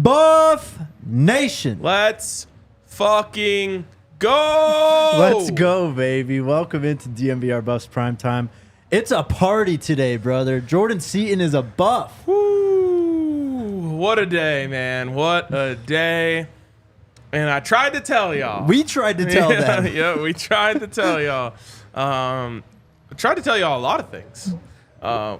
Buff Nation. Let's fucking go. Let's go, baby. Welcome into DNVR Buffs Primetime. It's a party today, brother. Jordan Seaton is a buff. Woo. What a day, man. What a day. And I tried to tell y'all. We tried to tell them. Yeah, we tried to tell y'all. I tried to tell y'all a lot of things.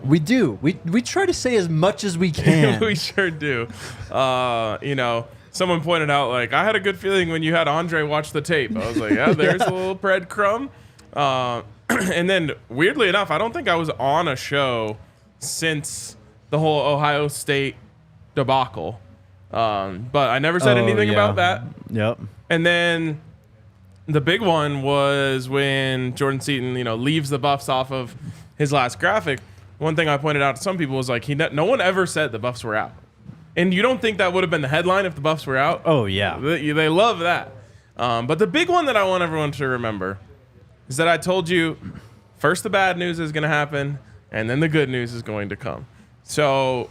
We do. We try to say as much as we can. We sure do. Someone pointed out, like, I had a good feeling when you had Andre watch the tape. I was like, yeah, there's a little breadcrumb. And then, weirdly enough, I don't think I was on a show since the whole Ohio State debacle. But I never said anything about that. Yep. And then the big one was when Jordan Seaton, leaves the Buffs off of his last graphic. One thing I pointed out to some people was like, no one ever said the Buffs were out. And you don't think that would have been the headline if the Buffs were out? Oh, yeah. They love that. But the big one that I want everyone to remember is that I told you first the bad news is going to happen, and then the good news is going to come. So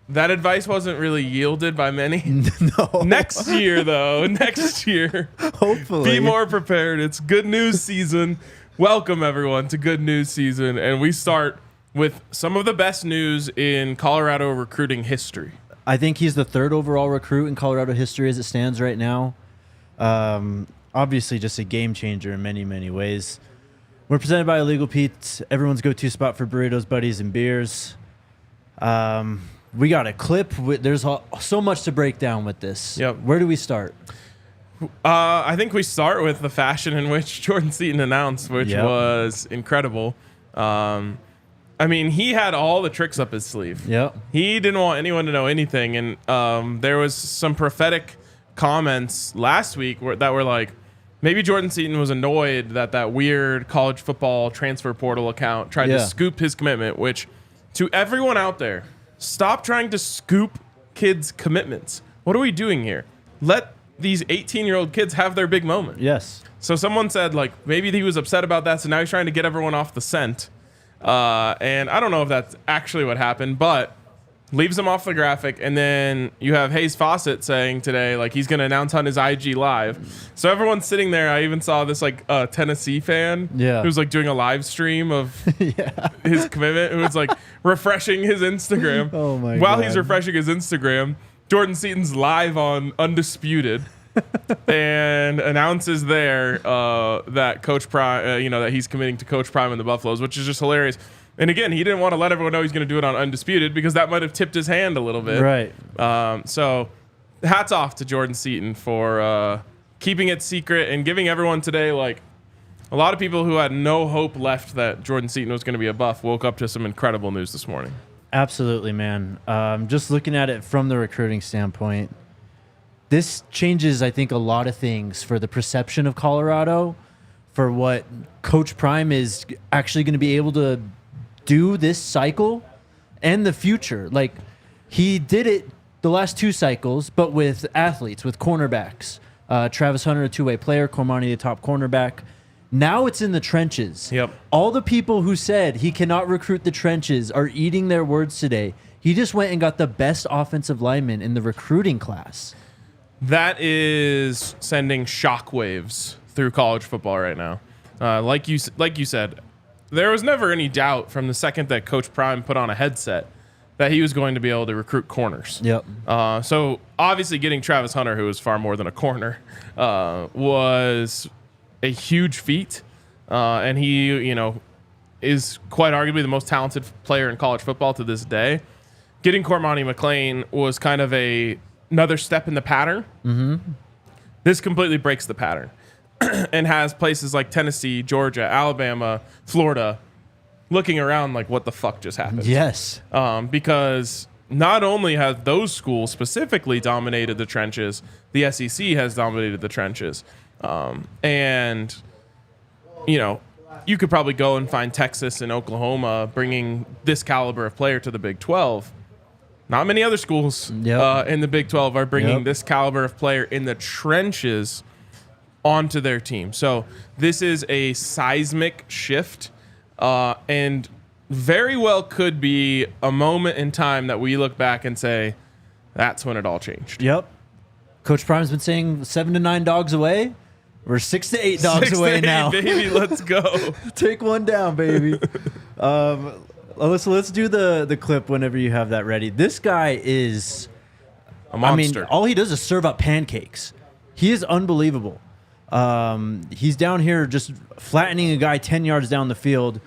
that advice wasn't really yielded by many. No. Next year, hopefully, be more prepared. It's good news season. Welcome, everyone, to good news season. And we start with some of the best news in Colorado recruiting history. I think he's the third overall recruit in Colorado history as it stands right now. Obviously, just a game changer in many, many ways. We're presented by Illegal Pete, everyone's go-to spot for burritos, buddies, and beers. We got a clip. There's so much to break down with this. Yep. Where do we start? I think we start with the fashion in which Jordan Seaton announced, which was incredible. He had all the tricks up his sleeve. Yep. He didn't want anyone to know anything. And there was some prophetic comments last week that were like, maybe Jordan Seaton was annoyed that weird college football transfer portal account tried to scoop his commitment, which to everyone out there, stop trying to scoop kids' commitments. What are we doing here? Let these 18-year-old kids have their big moment. Yes. So someone said, like, maybe he was upset about that, so now he's trying to get everyone off the scent. And I don't know if that's actually what happened, but leaves him off the graphic. And then you have Hayes Fawcett saying today, like, he's going to announce on his IG Live. So everyone's sitting there. I even saw this, like, Tennessee fan who's, like, doing a live stream of his commitment, who was, like, refreshing his Instagram. Oh, my God. While he's refreshing his Instagram, Jordan Seaton's live on Undisputed and announces there that Coach Prime, that he's committing to Coach Prime and the Buffaloes, which is just hilarious. And again, he didn't want to let everyone know he's going to do it on Undisputed because that might have tipped his hand a little bit. Right. So hats off to Jordan Seaton for keeping it secret and giving everyone today, like, a lot of people who had no hope left that Jordan Seaton was going to be a Buff woke up to some incredible news this morning. Absolutely, man. Just looking at it from the recruiting standpoint, this changes, I think, a lot of things for the perception of Colorado, for what Coach Prime is actually going to be able to do this cycle and the future. Like, he did it the last two cycles, but with athletes, with cornerbacks. Travis Hunter, a two-way player, Cormani, the top cornerback. Now it's in the trenches. Yep. All the people who said he cannot recruit the trenches are eating their words today. He just went and got the best offensive lineman in the recruiting class. That is sending shockwaves through college football right now. Like you said, there was never any doubt from the second that Coach Prime put on a headset that he was going to be able to recruit corners. Yep. So obviously getting Travis Hunter, who is far more than a corner, was a huge feat. And he, is quite arguably the most talented player in college football to this day. Getting Cormani McClain was kind of another step in the pattern. Mm-hmm. This completely breaks the pattern and has places like Tennessee, Georgia, Alabama, Florida looking around like, what the fuck just happened? Yes. Because not only have those schools specifically dominated the trenches, the SEC has dominated the trenches. And, you could probably go and find Texas and Oklahoma bringing this caliber of player to the Big 12. Not many other schools in the Big 12 are bringing this caliber of player in the trenches onto their team. So this is a seismic shift and very well could be a moment in time that we look back and say, That's when it all changed. Yep. Coach Prime's been saying 7 to 9 dogs away. We're 6 to 8 dogs away now. Baby, let's go. Take one down, baby. Let's do the clip whenever you have that ready. This guy is a monster. I mean, all he does is serve up pancakes. He is unbelievable. He's down here just flattening a guy 10 yards down the field.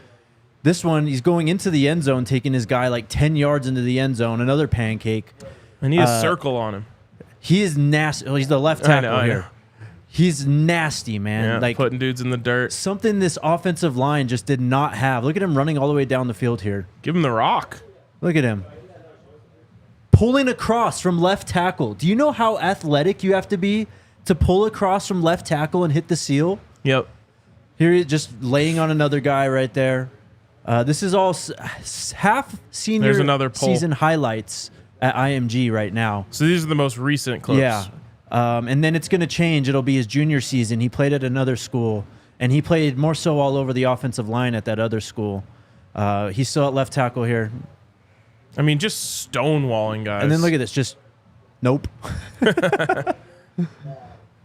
This one, he's going into the end zone, taking his guy like 10 yards into the end zone, another pancake. And he has a circle on him. He is nasty. Well, he's the left tackle I know. here. He's nasty, man. Yeah, like putting dudes in the dirt. Something this offensive line just did not have. Look at him running all the way down the field here. Give him the rock. Look at him. Pulling across from left tackle. Do you know how athletic you have to be to pull across from left tackle and hit the seal? Yep. Here he's just laying on another guy right there. This is all half senior There's another pull. season highlights at IMG right now. So these are the most recent clips. Yeah. And then it's going to change. It'll be his junior season. He played at another school, and he played more so all over the offensive line at that other school. He's still at left tackle here. I mean, just stonewalling guys. And then look at this. Just, nope.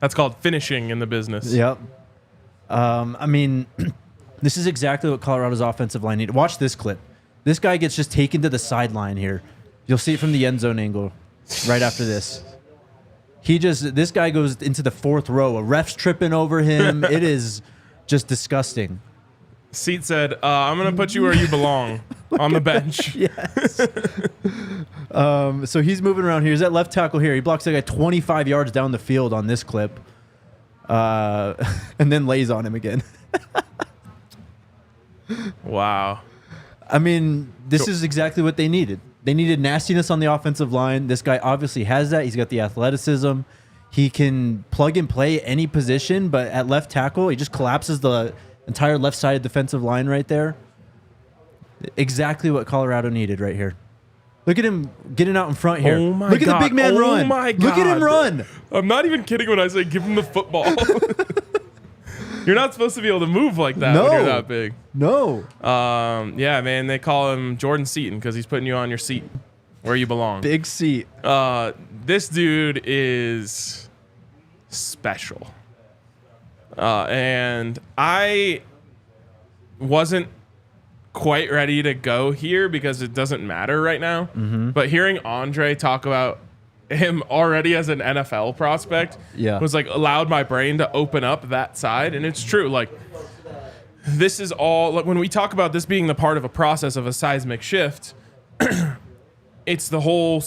That's called finishing in the business. Yep. I mean, this is exactly what Colorado's offensive line needed. Watch this clip. This guy gets just taken to the sideline here. You'll see it from the end zone angle right after this. This guy goes into the 4th row. A ref's tripping over him. It is just disgusting. Seat said, I'm going to put you where you belong, on the bench. Yes. So he's moving around here. He's at left tackle here. He blocks that guy 25 yards down the field on this clip. And then lays on him again. Wow. I mean, this is exactly what they needed. They needed nastiness on the offensive line. This guy obviously has that. He's got the athleticism. He can plug and play any position, but at left tackle, he just collapses the entire left side of defensive line right there. Exactly what Colorado needed right here. Look at him getting out in front here. Oh my Look God. at the big man run. Oh my God. Look at him run. I'm not even kidding when I say give him the football. You're not supposed to be able to move like that when you're that big. No. Yeah, man, they call him Jordan Seaton because he's putting you on your seat where you belong. Big seat. This dude is special. And I wasn't quite ready to go here because it doesn't matter right now. Mm-hmm. But hearing Andre talk about him already as an NFL prospect was like allowed my brain to open up that side. And it's true. Like, this is all, like, when we talk about this being the part of a process of a seismic shift, it's the whole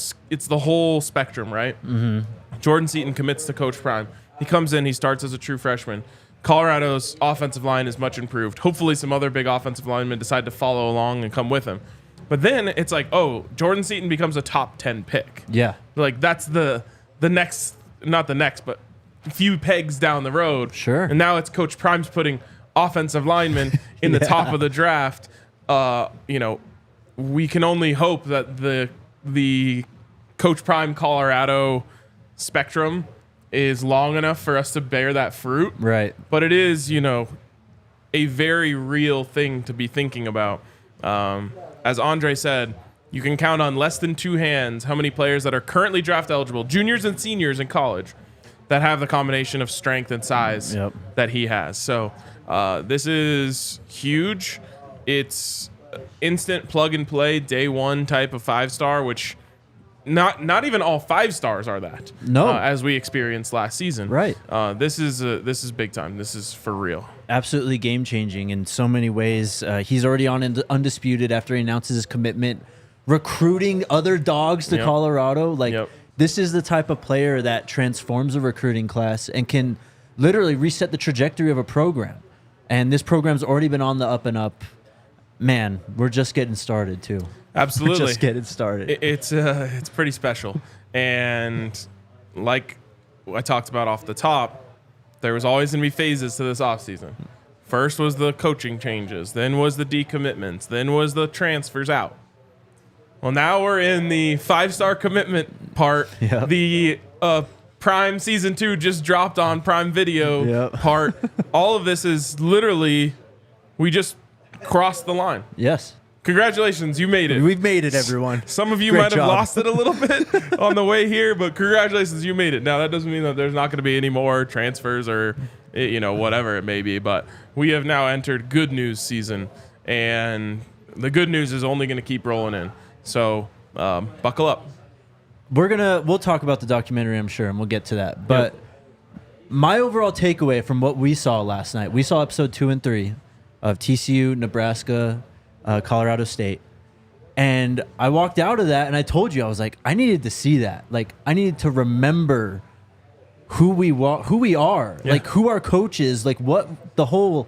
spectrum, right? Mm-hmm. Jordan Seaton commits to Coach Prime. He comes in, he starts as a true freshman. Colorado's offensive line is much improved. Hopefully some other big offensive linemen decide to follow along and come with him. But then it's like, oh, Jordan Seaton becomes a top 10 pick. Yeah. Like, that's the next, not the next, but a few pegs down the road. Sure. And now it's Coach Prime's putting offensive linemen in the top of the draft. We can only hope that the Coach Prime Colorado spectrum is long enough for us to bear that fruit. Right. But it is, a very real thing to be thinking about. As Andre said, you can count on less than 2 hands how many players that are currently draft eligible, juniors and seniors in college, that have the combination of strength and size that he has. So this is huge. It's instant plug and play day one type of 5-star, which not even all 5 stars are that. No, as we experienced last season. Right. This is big time. This is for real. Absolutely game changing in so many ways. He's already on Undisputed after he announces his commitment, recruiting other dogs to Colorado. This is the type of player that transforms a recruiting class and can literally reset the trajectory of a program. And this program's already been on the up and up. Man, we're just getting started too. Absolutely. We're just getting started. It's pretty special. And like I talked about off the top, there was always going to be phases to this offseason. First was the coaching changes. Then was the decommitments. Then was the transfers out. Well, now we're in the 5-star commitment part. Yep. The Prime Season 2 just dropped on Prime Video part. All of this is literally, we just crossed the line. Yes. congratulations, you made it. We've made it, everyone. Some of you Great might have job. lost it a little bit on the way here, but congratulations, you made it. Now, that doesn't mean that there's not going to be any more transfers or, whatever it may be, but we have now entered good news season, and the good news is only going to keep rolling in. So buckle up. We'll talk about the documentary, I'm sure, and we'll get to that. But my overall takeaway from what we saw last night, we saw episode 2 and 3 of TCU, Nebraska, Colorado State. And I walked out of that and I told you, I was like, I needed to see that. Like, I needed to remember who we are, like who our coach is, like what the whole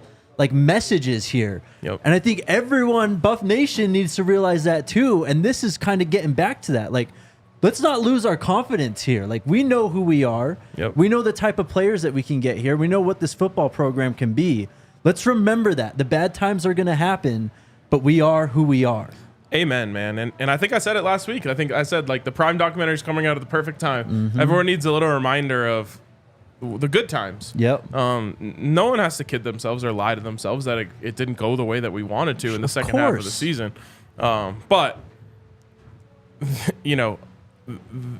message is here. Yep. And I think everyone, Buff Nation, needs to realize that too. And this is kind of getting back to that. Like, let's not lose our confidence here. Like, we know who we are. Yep. We know the type of players that we can get here. We know what this football program can be. Let's remember that. The bad times are going to happen, but we are who we are. Amen, man. And I think I said it last week. I think I said, the Prime documentary is coming out at the perfect time. Mm-hmm. Everyone needs a little reminder of the good times. Yep. No one has to kid themselves or lie to themselves that it didn't go the way that we wanted to in the second half of the season. But,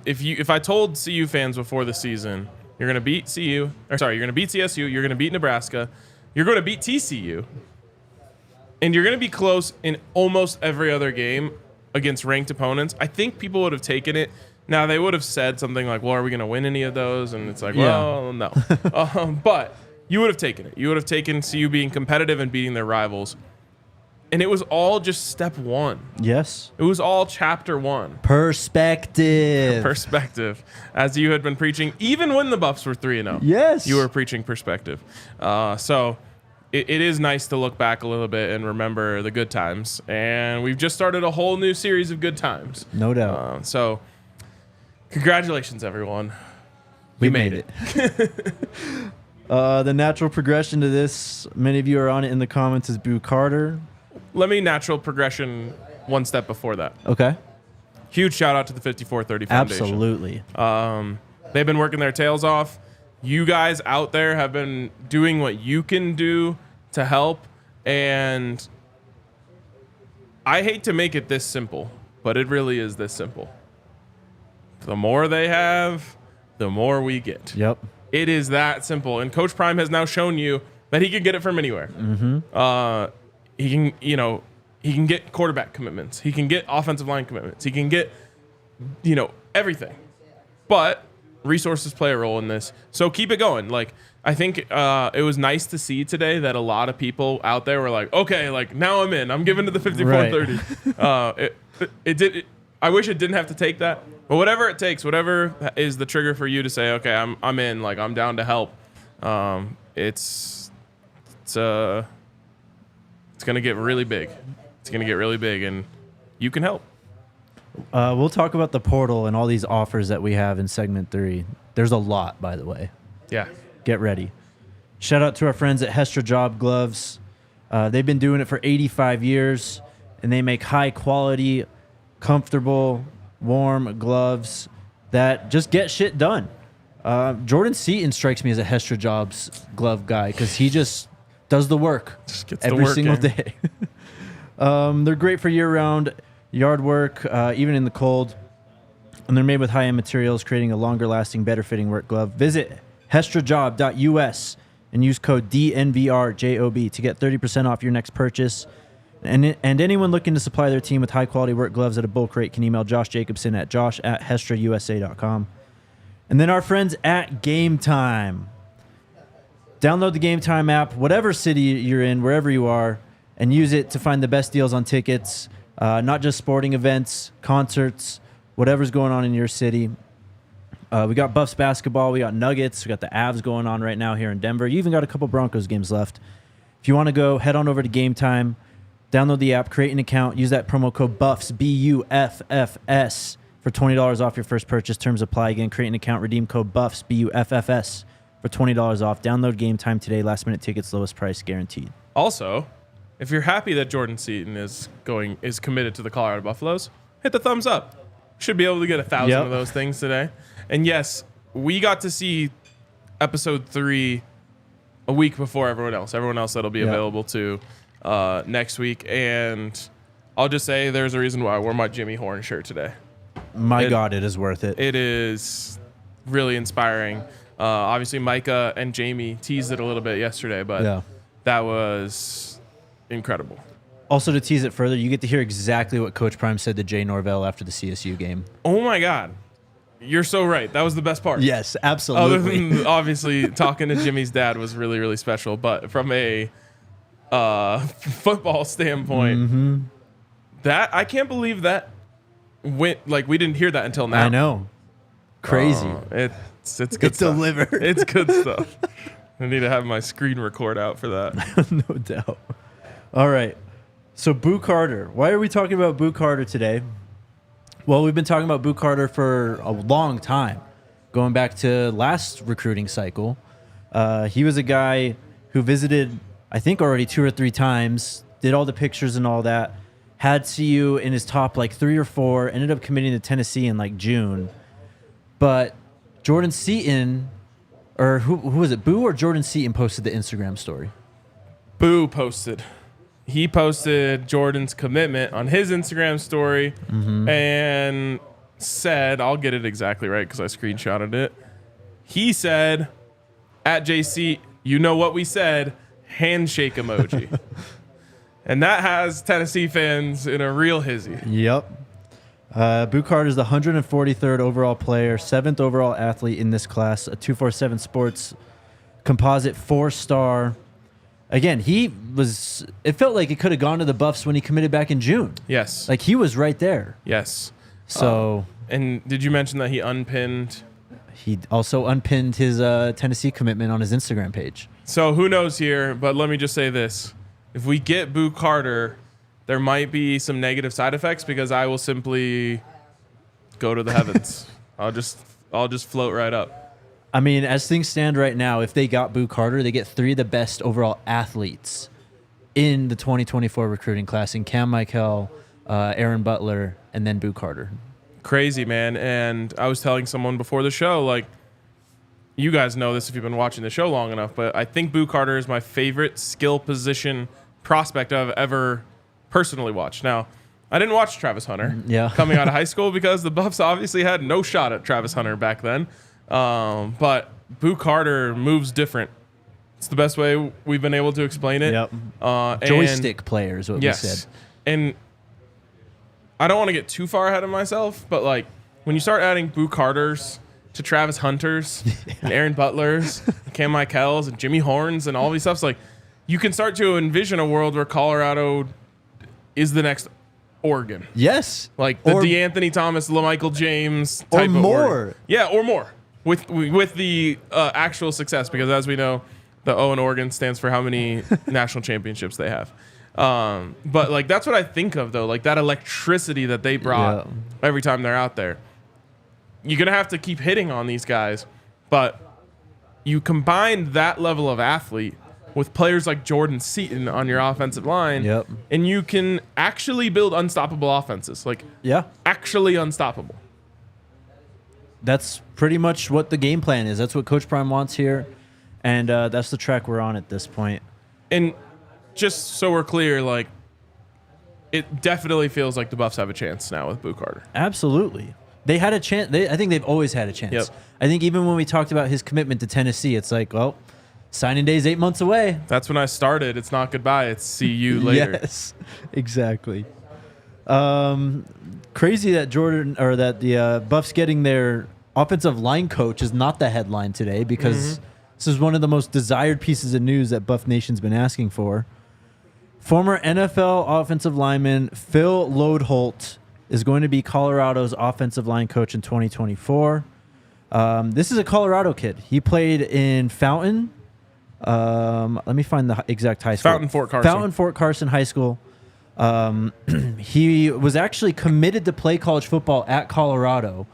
if I told CU fans before the season, you're going to beat CSU, you're going to beat Nebraska, you're going to beat TCU, and you're going to be close in almost every other game against ranked opponents, I think people would have taken it. Now, they would have said something like, well, are we going to win any of those? And it's like, well, no. But you would have taken it. You would have taken CU being competitive and beating their rivals. And it was all just step one. Yes. It was all chapter 1. Perspective. As you had been preaching, even when the Buffs were 3-0. Yes. You were preaching perspective. So it is nice to look back a little bit and remember the good times. And we've just started a whole new series of good times. No doubt. So congratulations, everyone. We made it. The natural progression to this, many of you are on it in the comments, is Boo Carter. Let me natural progression one step before that. Okay. Huge shout out to the 5430 Foundation. Absolutely. They've been working their tails off. You guys out there have been doing what you can do to help. And I hate to make it this simple, but it really is this simple. The more they have, the more we get. Yep. It is that simple. And Coach Prime has now shown you that he can get it from anywhere. Mm-hmm. He can get quarterback commitments. He can get offensive line commitments. He can get, everything. But resources play a role in this. So keep it going. I think it was nice to see today that a lot of people out there were like, okay, now I'm in. I'm giving to the 5430. Right. I wish it didn't have to take that. But whatever it takes, whatever is the trigger for you to say, okay, I'm in. I'm down to help. It's going to get really big. It's going to get really big, and you can help. We'll talk about the portal and all these offers that we have in segment 3. There's a lot, by the way. Yeah. Get ready. Shout out to our friends at Hestra Job Gloves. They've been doing it for 85 years, and they make high-quality, comfortable, warm gloves that just get shit done. Jordan Seaton strikes me as a Hestra Jobs glove guy because he just does the work every single day. They're great for year-round yard work, even in the cold. And they're made with high-end materials, creating a longer-lasting, better-fitting work glove. Visit hestrajob.us and use code DNVRJOB to get 30% off your next purchase. And anyone looking to supply their team with high-quality work gloves at a bulk rate can email Josh Jacobson at josh@hestrausa.com. And then our friends at Game Time. Download the Game Time app, whatever city you're in, wherever you are, and use it to find the best deals on tickets, not just sporting events, concerts, whatever's going on in your city. We got Buffs basketball, we got Nuggets, we got the Avs going on right now here in Denver. You even got a couple Broncos games left. If you want to go, head on over to Game Time, download the app, create an account, use that promo code BUFFS, BUFFS, for $20 off your first purchase. Terms apply. Again, create an account, redeem code BUFFS, BUFFS, for $20 off. Download Game Time today. Last minute tickets, lowest price guaranteed. Also, if you're happy that Jordan Seaton is committed to the Colorado Buffaloes, hit the thumbs up. Should be able to get 1,000 of those things today. And yes, we got to see episode 3 a week before everyone else. Everyone else that'll be available to next week. And I'll just say there's a reason why I wore my Jimmy Horn shirt today. My God, it is worth it. It is really inspiring. Obviously, Micah and Jamie teased it a little bit yesterday, but that was incredible. Also, to tease it further, you get to hear exactly what Coach Prime said to Jay Norvell after the CSU game. Oh, my God. You're so right. That was the best part. Yes, absolutely. Other than, obviously, talking to Jimmy's dad was really, really special. But from a football standpoint, that I can't believe that went, like, we didn't hear that until now. I know. Crazy. It's good stuff. Delivered. It's good stuff. I need to have my screen record out for that. No doubt. All right. So, Boo Carter. Why are we talking about Boo Carter today? Well, we've been talking about Boo Carter for a long time, going back to last recruiting cycle. He was a guy who visited, I think, already 2 or 3 times, did all the pictures and all that, had CU in his top like 3 or 4, ended up committing to Tennessee in like June. But Jordan Seaton, or who was it, Boo or Jordan Seaton posted the Instagram story? Boo posted. He posted Jordan's commitment on his Instagram story and said, I'll get it exactly right because I screenshotted it. He said, at JC, you know what we said, handshake emoji. And that has Tennessee fans in a real hizzy. Yep. Boo Carter is the 143rd overall player, 7th overall athlete in this class, a 247 Sports composite 4-star. Again, it felt like it could have gone to the Buffs when he committed back in June. Yes. Like, he was right there. Yes. So. And did you mention that he unpinned? He also unpinned his Tennessee commitment on his Instagram page. So who knows here, but let me just say this. If we get Boo Carter, there might be some negative side effects because I will simply go to the heavens. I'll just float right up. I mean, as things stand right now, if they got Boo Carter, they get 3 of the best overall athletes in the 2024 recruiting class in Cam Michael, Aaron Butler, and then Boo Carter. Crazy, man. And I was telling someone before the show, like, you guys know this if you've been watching the show long enough, but I think Boo Carter is my favorite skill position prospect I've ever personally watched. Now, I didn't watch Travis Hunter coming out of high school because the Buffs obviously had no shot at Travis Hunter back then. But Boo Carter moves different. It's the best way we've been able to explain it. Yep. Joystick player is what we said. And I don't want to get too far ahead of myself, but like when you start adding Boo Carters to Travis Hunters and Aaron Butlers, Cam Michaels and Jimmy Horns and all these stuffs, like you can start to envision a world where Colorado is the next Oregon. Yes. Like the DeAnthony Thomas, LaMichael James type or of more. Oregon. Yeah, or more. With the actual success, because as we know, the O in Oregon stands for how many national championships they have. But like that's what I think of though, like that electricity that they brought every time they're out there. You're gonna have to keep hitting on these guys, but you combine that level of athlete with players like Jordan Seaton on your offensive line, and you can actually build unstoppable offenses. Like actually unstoppable. That's pretty much what the game plan is. That's what Coach Prime wants here, and that's the track we're on at this point. And just so we're clear, like it definitely feels like the Buffs have a chance now with Boo Carter. Absolutely, they had a chance. I think they've always had a chance. I think even when we talked about his commitment to Tennessee, it's like, well, signing day is 8 months away. That's when I started. It's not goodbye. It's see you later. Yes, exactly. Crazy that the Buffs getting their offensive line coach is not the headline today because this is one of the most desired pieces of news that Buff Nation's been asking for. Former NFL offensive lineman Phil Loadholt is going to be Colorado's offensive line coach in 2024. This is a Colorado kid. He played in Fountain. Let me find the exact high school. Fountain Fort Carson High School. He was actually committed to play college football at Colorado.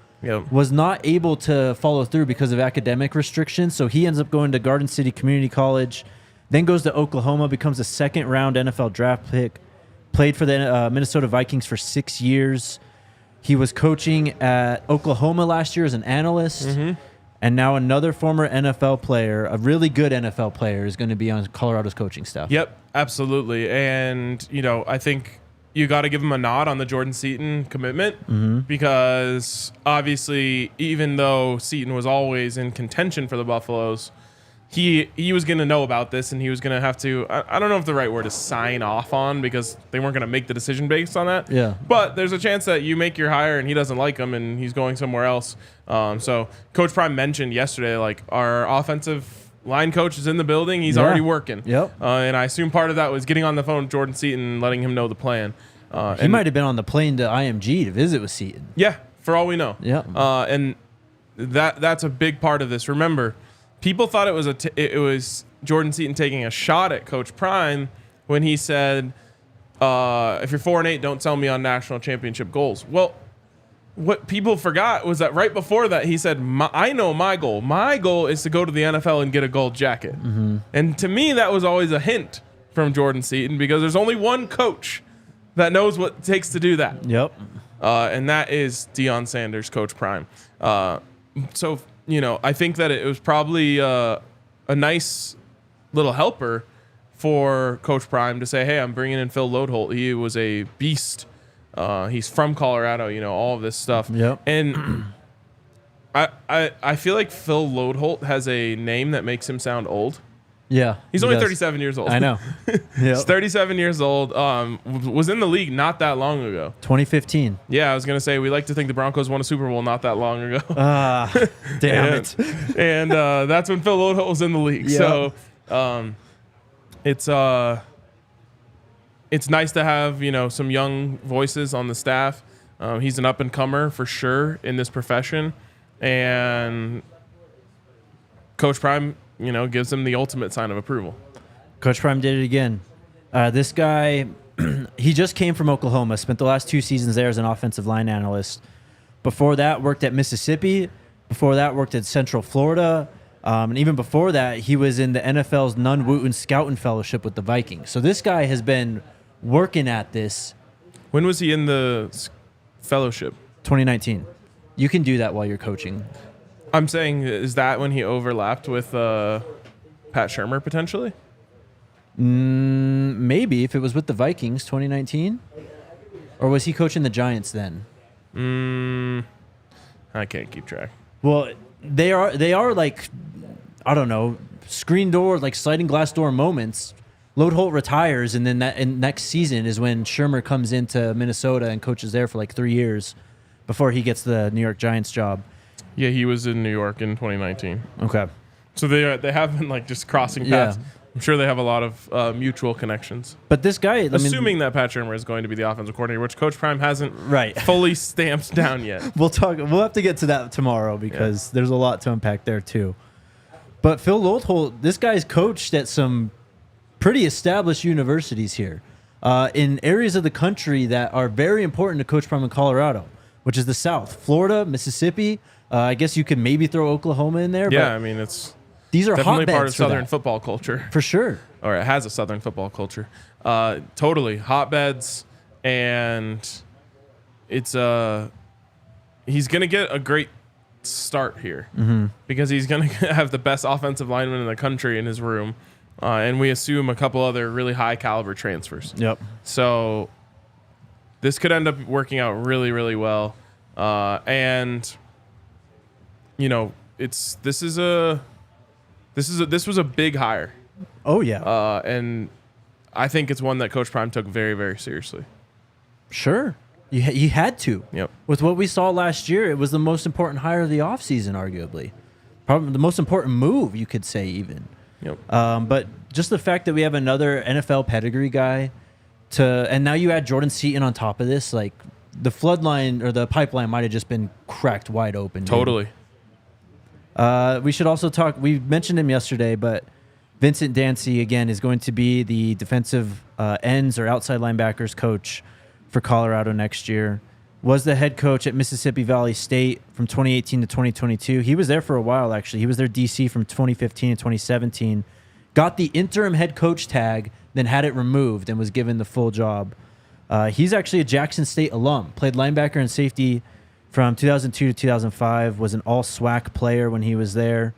Was not able to follow through because of academic restrictions. So he ends up going to Garden City Community College, then goes to Oklahoma, becomes a second-round NFL draft pick, played for the Minnesota Vikings for 6 years. He was coaching at Oklahoma last year as an analyst. And now another former NFL player, a really good NFL player, is going to be on Colorado's coaching staff. Yep, absolutely. And, you know, I think you got to give him a nod on the Jordan Seaton commitment because obviously, even though Seaton was always in contention for the Buffaloes, he was going to know about this and he was going to have to, I don't know if the right word is sign off on because they weren't going to make the decision based on that. Yeah. But there's a chance that you make your hire and he doesn't like him and he's going somewhere else. So Coach Prime mentioned yesterday, like our offensive line coach is in the building. He's already working. Yep. And I assume part of that was getting on the phone with Jordan Seaton and letting him know the plan. He might have been on the plane to IMG to visit with Seaton. Yeah, for all we know. Yeah. And that's a big part of this. Remember, people thought it was Jordan Seaton taking a shot at Coach Prime when he said, if you're 4-8, don't tell me on national championship goals. Well, what people forgot was that right before that, he said, I know my goal. My goal is to go to the NFL and get a gold jacket. And to me, that was always a hint from Jordan Seaton because there's only one coach that knows what it takes to do that. Yep. And that is Deion Sanders, Coach Prime. So, I think that it was probably a nice little helper for Coach Prime to say, hey, I'm bringing in Phil Loadholt. He was a beast. He's from Colorado, all of this stuff. Yep. And I feel like Phil Loadholt has a name that makes him sound old. Yeah. He's only 37 years old. I know. He's 37 years old. Was in the league not that long ago. 2015. Yeah, I was going to say, we like to think the Broncos won a Super Bowl not that long ago. Damn it. And that's when Phil Loadholt was in the league. Yep. So it's nice to have, some young voices on the staff. He's an up-and-comer for sure in this profession. And Coach Prime, gives him the ultimate sign of approval. Coach Prime did it again. This guy, he just came from Oklahoma, spent the last 2 seasons there as an offensive line analyst. Before that, worked at Mississippi. Before that, worked at Central Florida. And even before that, he was in the NFL's Nunn-Wooten Scouting Fellowship with the Vikings. So this guy has been working at this. When was he in the fellowship? 2019. You can do that while you're coaching. I'm saying, is that when he overlapped with Pat Shurmur potentially? Maybe if it was with the Vikings, 2019, or was he coaching the Giants then? I can't keep track. Well, they are like, I don't know, screen door, like sliding glass door moments. Loadholt retires, and then next season is when Shurmur comes into Minnesota and coaches there for like 3 years before he gets the New York Giants job. Yeah, he was in New York in 2019. Okay. So they have been like just crossing paths. Yeah. I'm sure they have a lot of mutual connections. But this guy, assuming that Pat Shurmur is going to be the offensive coordinator, which Coach Prime hasn't fully stamped down yet. We'll have to get to that tomorrow because there's a lot to unpack there too. But Phil Loadholt, this guy's coached at some pretty established universities here in areas of the country that are very important to Coach Prime in Colorado, which is the South, Florida, Mississippi. I guess you could maybe throw Oklahoma in there. Yeah, I mean, these are definitely hotbeds part of Southern football culture. For sure. Or it has a Southern football culture. Totally. Hotbeds. And it's he's going to get a great start here because he's going to have the best offensive lineman in the country in his room. And we assume a couple other really high caliber transfers. Yep. So this could end up working out really, really well. And this was a big hire. Oh yeah. And I think it's one that Coach Prime took very, very seriously. Sure. You had to. Yep. With what we saw last year, it was the most important hire of the offseason, arguably. Probably the most important move, you could say, even. Yep. But just the fact that we have another NFL pedigree guy and now you add Jordan Seaton on top of this, like the floodline or the pipeline might have just been cracked wide open. Totally. We should also talk, we mentioned him yesterday, but Vincent Dancy, again, is going to be the defensive ends or outside linebackers coach for Colorado next year. Was the head coach at Mississippi Valley State from 2018 to 2022. He was there for a while, actually. He was their DC from 2015 to 2017. Got the interim head coach tag, then had it removed and was given the full job. He's actually a Jackson State alum. Played linebacker and safety from 2002 to 2005. Was an all-SWAC player when he was there.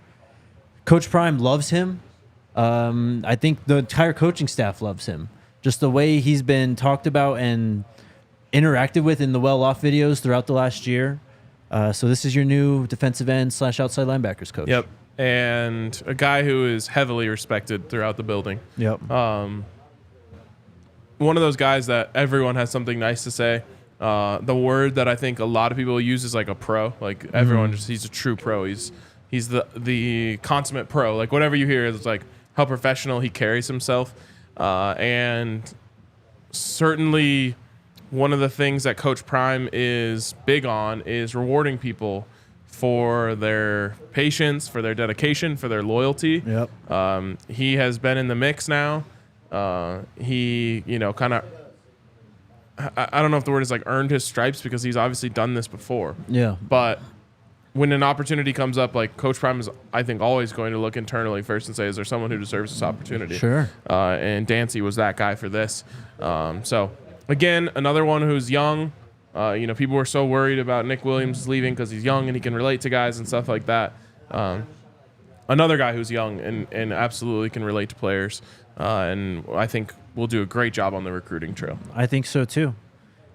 Coach Prime loves him. I think the entire coaching staff loves him. just the way he's been talked about and interacted with in the well-off videos throughout the last year. So this is your new defensive end / outside linebackers coach. Yep. And a guy who is heavily respected throughout the building. Yep. One of those guys that everyone has something nice to say. The word that I think a lot of people use is like a pro. Like everyone he's a true pro. He's the consummate pro. Like whatever you hear is like how professional he carries himself. And certainly one of the things that Coach Prime is big on is rewarding people for their patience, for their dedication, for their loyalty. Yep. He has been in the mix now. He, kind of, I don't know if the word is like earned his stripes because he's obviously done this before. Yeah. But when an opportunity comes up, like Coach Prime is, I think, always going to look internally first and say, is there someone who deserves this opportunity? Sure. And Dancy was that guy for this. So, again, another one who's young. People were so worried about Nick Williams leaving because he's young and he can relate to guys and stuff like that. Another guy who's young and absolutely can relate to players. And I think we'll do a great job on the recruiting trail. I think so, too.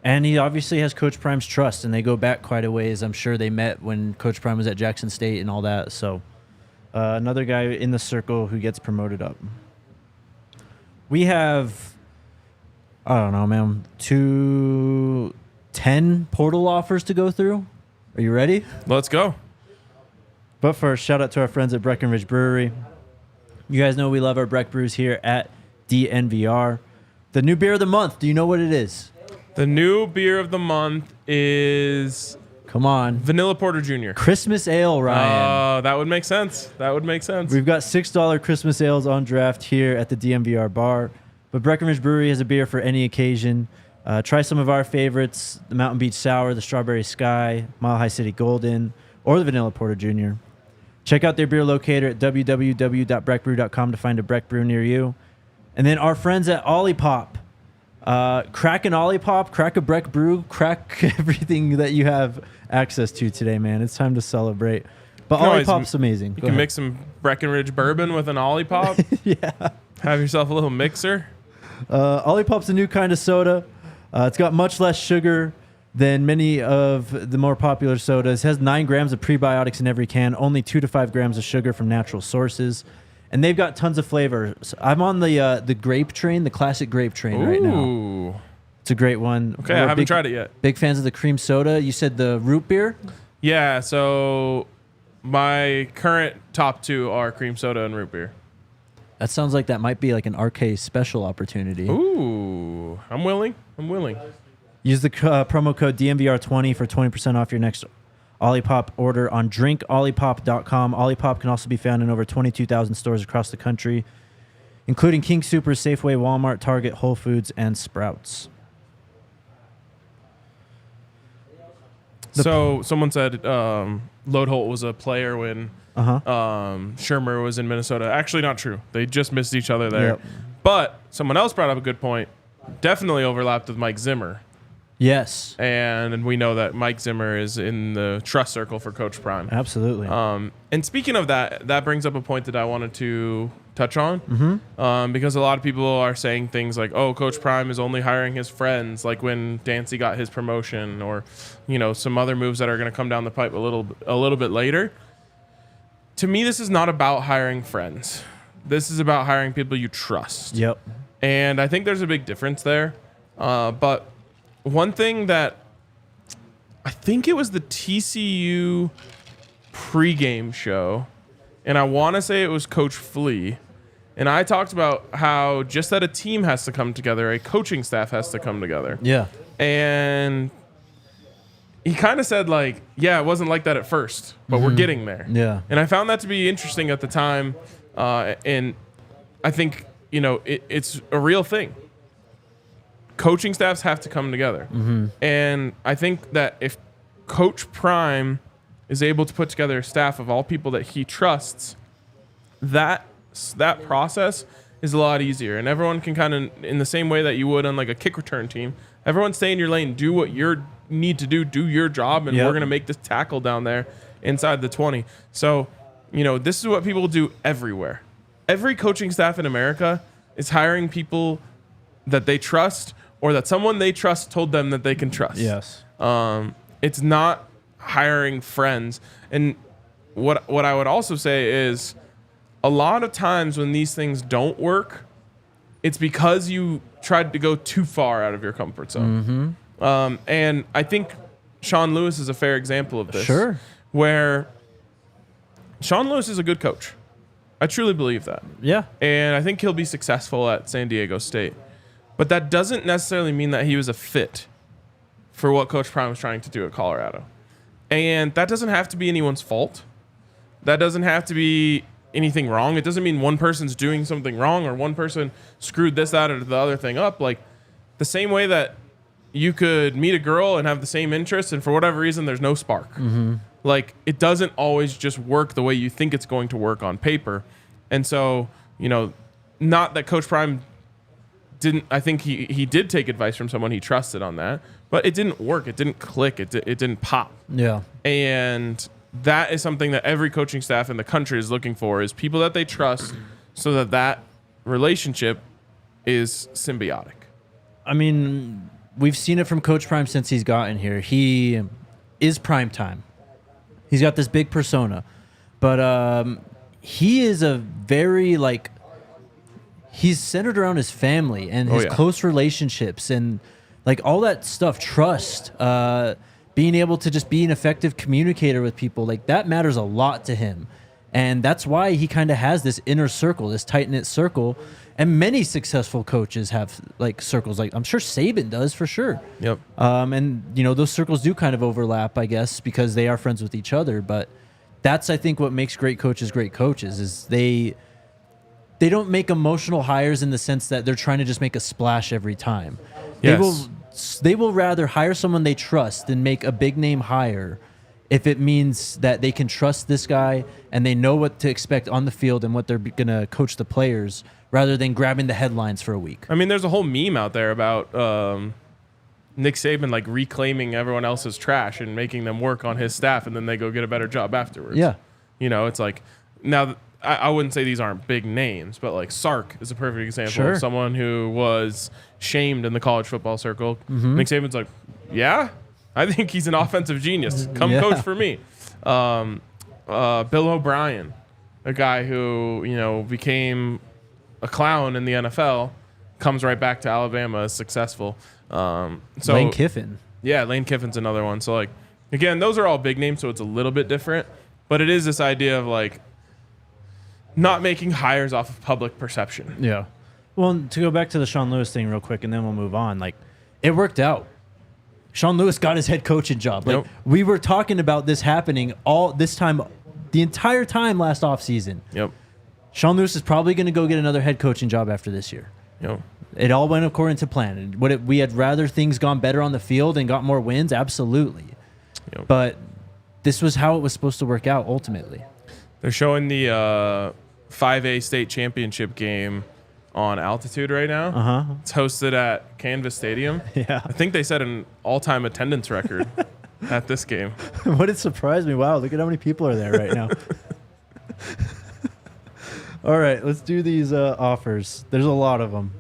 And he obviously has Coach Prime's trust, and they go back quite a ways. I'm sure they met when Coach Prime was at Jackson State and all that. So another guy in the circle who gets promoted up. We have, I don't know, man, 10 portal offers to go through. Are you ready? Let's go. But first, shout out to our friends at Breckenridge Brewery. You guys know we love our Breck brews here at DNVR. The new beer of the month, do you know what it is? The new beer of the month is... Come on. Vanilla Porter Jr. Christmas Ale, Ryan. Oh, that would make sense. We've got $6 Christmas ales on draft here at the DNVR bar. But Breckenridge Brewery has a beer for any occasion. Try some of our favorites, the Mountain Beach Sour, the Strawberry Sky, Mile High City Golden, or the Vanilla Porter Jr. Check out their beer locator at www.breckbrew.com to find a Breck brew near you. And then our friends at Olipop. Crack an Olipop, crack a Breck brew, crack everything that you have access to today, man. It's time to celebrate. But Olipop's amazing. You can mix some Breckenridge bourbon with an Olipop. Yeah. Have yourself a little mixer. Olipop's a new kind of soda. It's got much less sugar than many of the more popular sodas. It has 9 grams of prebiotics in every can, only 2 to 5 grams of sugar from natural sources. And they've got tons of flavors. I'm on the grape train, the classic grape train right now. It's a great one. Okay, I haven't tried it yet. Big fans of the cream soda. You said the root beer? Yeah, so my current top 2 are cream soda and root beer. That sounds like that might be like an RK special opportunity. Ooh, I'm willing. Use the promo code DNVR20 for 20% off your next Olipop order on drinkolipop.com. Olipop can also be found in over 22,000 stores across the country, including King Soopers, Safeway, Walmart, Target, Whole Foods, and Sprouts. So someone said Loadholt was a player when Shermer was in Minnesota. Actually, not true. They just missed each other there. Yep. But someone else brought up a good point. Definitely overlapped with Mike Zimmer. Yes. And we know that Mike Zimmer is in the trust circle for Coach Prime. Absolutely. And speaking of that brings up a point that I wanted to touch on. Because a lot of people are saying things like, oh, Coach Prime is only hiring his friends, like when Dancy got his promotion, or, some other moves that are going to come down the pipe a little bit later. To me, this is not about hiring friends. This is about hiring people you trust. Yep. And I think there's a big difference there. But one thing that I think it was the TCU pregame show, and I want to say it was Coach Flea, and I talked about how just that a team has to come together, a coaching staff has to come together. Yeah. And he kind of said, like, yeah, it wasn't like that at first, but we're getting there. Yeah. And I found that to be interesting at the time, and I think, it's a real thing. Coaching staffs have to come together. And I think that if Coach Prime is able to put together a staff of all people that he trusts, that process is a lot easier. And everyone can kind of, in the same way that you would on like a kick return team, everyone stay in your lane, do what you need to do your job, and we're going to make this tackle down there inside the 20. So, this is what people do everywhere. Every coaching staff in America is hiring people that they trust or that someone they trust told them that they can trust. Yes. It's not hiring friends. And what I would also say is a lot of times when these things don't work, it's because you tried to go too far out of your comfort zone. And I think Sean Lewis is a fair example of this. Sure. Where Sean Lewis is a good coach. I truly believe that. Yeah. And I think he'll be successful at San Diego State. But that doesn't necessarily mean that he was a fit for what Coach Prime was trying to do at Colorado. And that doesn't have to be anyone's fault. That doesn't have to be anything wrong. It doesn't mean one person's doing something wrong or one person screwed this out or the other thing up. Like the same way that you could meet a girl and have the same interests and for whatever reason there's no spark. Like it doesn't always just work the way you think it's going to work on paper. And so, not that Coach Prime didn't, I think he did take advice from someone he trusted on that, but it didn't work. It didn't click. It didn't pop. Yeah. And that is something that every coaching staff in the country is looking for, is people that they trust so that relationship is symbiotic. I mean, we've seen it from Coach Prime since he's gotten here. He is prime time. He's got this big persona, but he is a very he's centered around his family and his close relationships and all that stuff. Trust, being able to just be an effective communicator with people, that matters a lot to him, and that's why he kind of has this inner circle, this tight knit circle. And many successful coaches have circles. I'm sure Saban does for sure. Yep. And those circles do kind of overlap, I guess, because they are friends with each other. But that's, I think, what makes great coaches is they don't make emotional hires in the sense that they're trying to just make a splash every time. Yes. They will rather hire someone they trust than make a big name hire if it means that they can trust this guy and they know what to expect on the field and what they're going to coach the players, rather than grabbing the headlines for a week. I mean, there's a whole meme out there about Nick Saban reclaiming everyone else's trash and making them work on his staff, and then they go get a better job afterwards. Yeah. It's now I wouldn't say these aren't big names, but Sark is a perfect example of someone who was shamed in the college football circle. Nick Saban's yeah, I think he's an offensive genius. Come coach for me. Bill O'Brien, a guy who, became a clown in the NFL, comes right back to Alabama as successful. Lane Kiffin. Yeah, Lane Kiffin's another one. So, again, those are all big names, so it's a little bit different. But it is this idea of, not making hires off of public perception. Yeah. Well, to go back to the Sean Lewis thing real quick, and then we'll move on. It worked out. Sean Lewis got his head coaching job. We were talking about this happening all this time, the entire time last offseason. Yep. Sean Lewis is probably going to go get another head coaching job after this year. Yep. It all went according to plan. And we had rather things gone better on the field and got more wins? Absolutely. Yep. But this was how it was supposed to work out ultimately. They're showing the 5A state championship game on Altitude right now. Uh-huh. It's hosted at Canvas Stadium. Yeah. I think they set an all-time attendance record at this game. What it surprised me. Wow, look at how many people are there right now. All right, let's do these offers. There's a lot of them.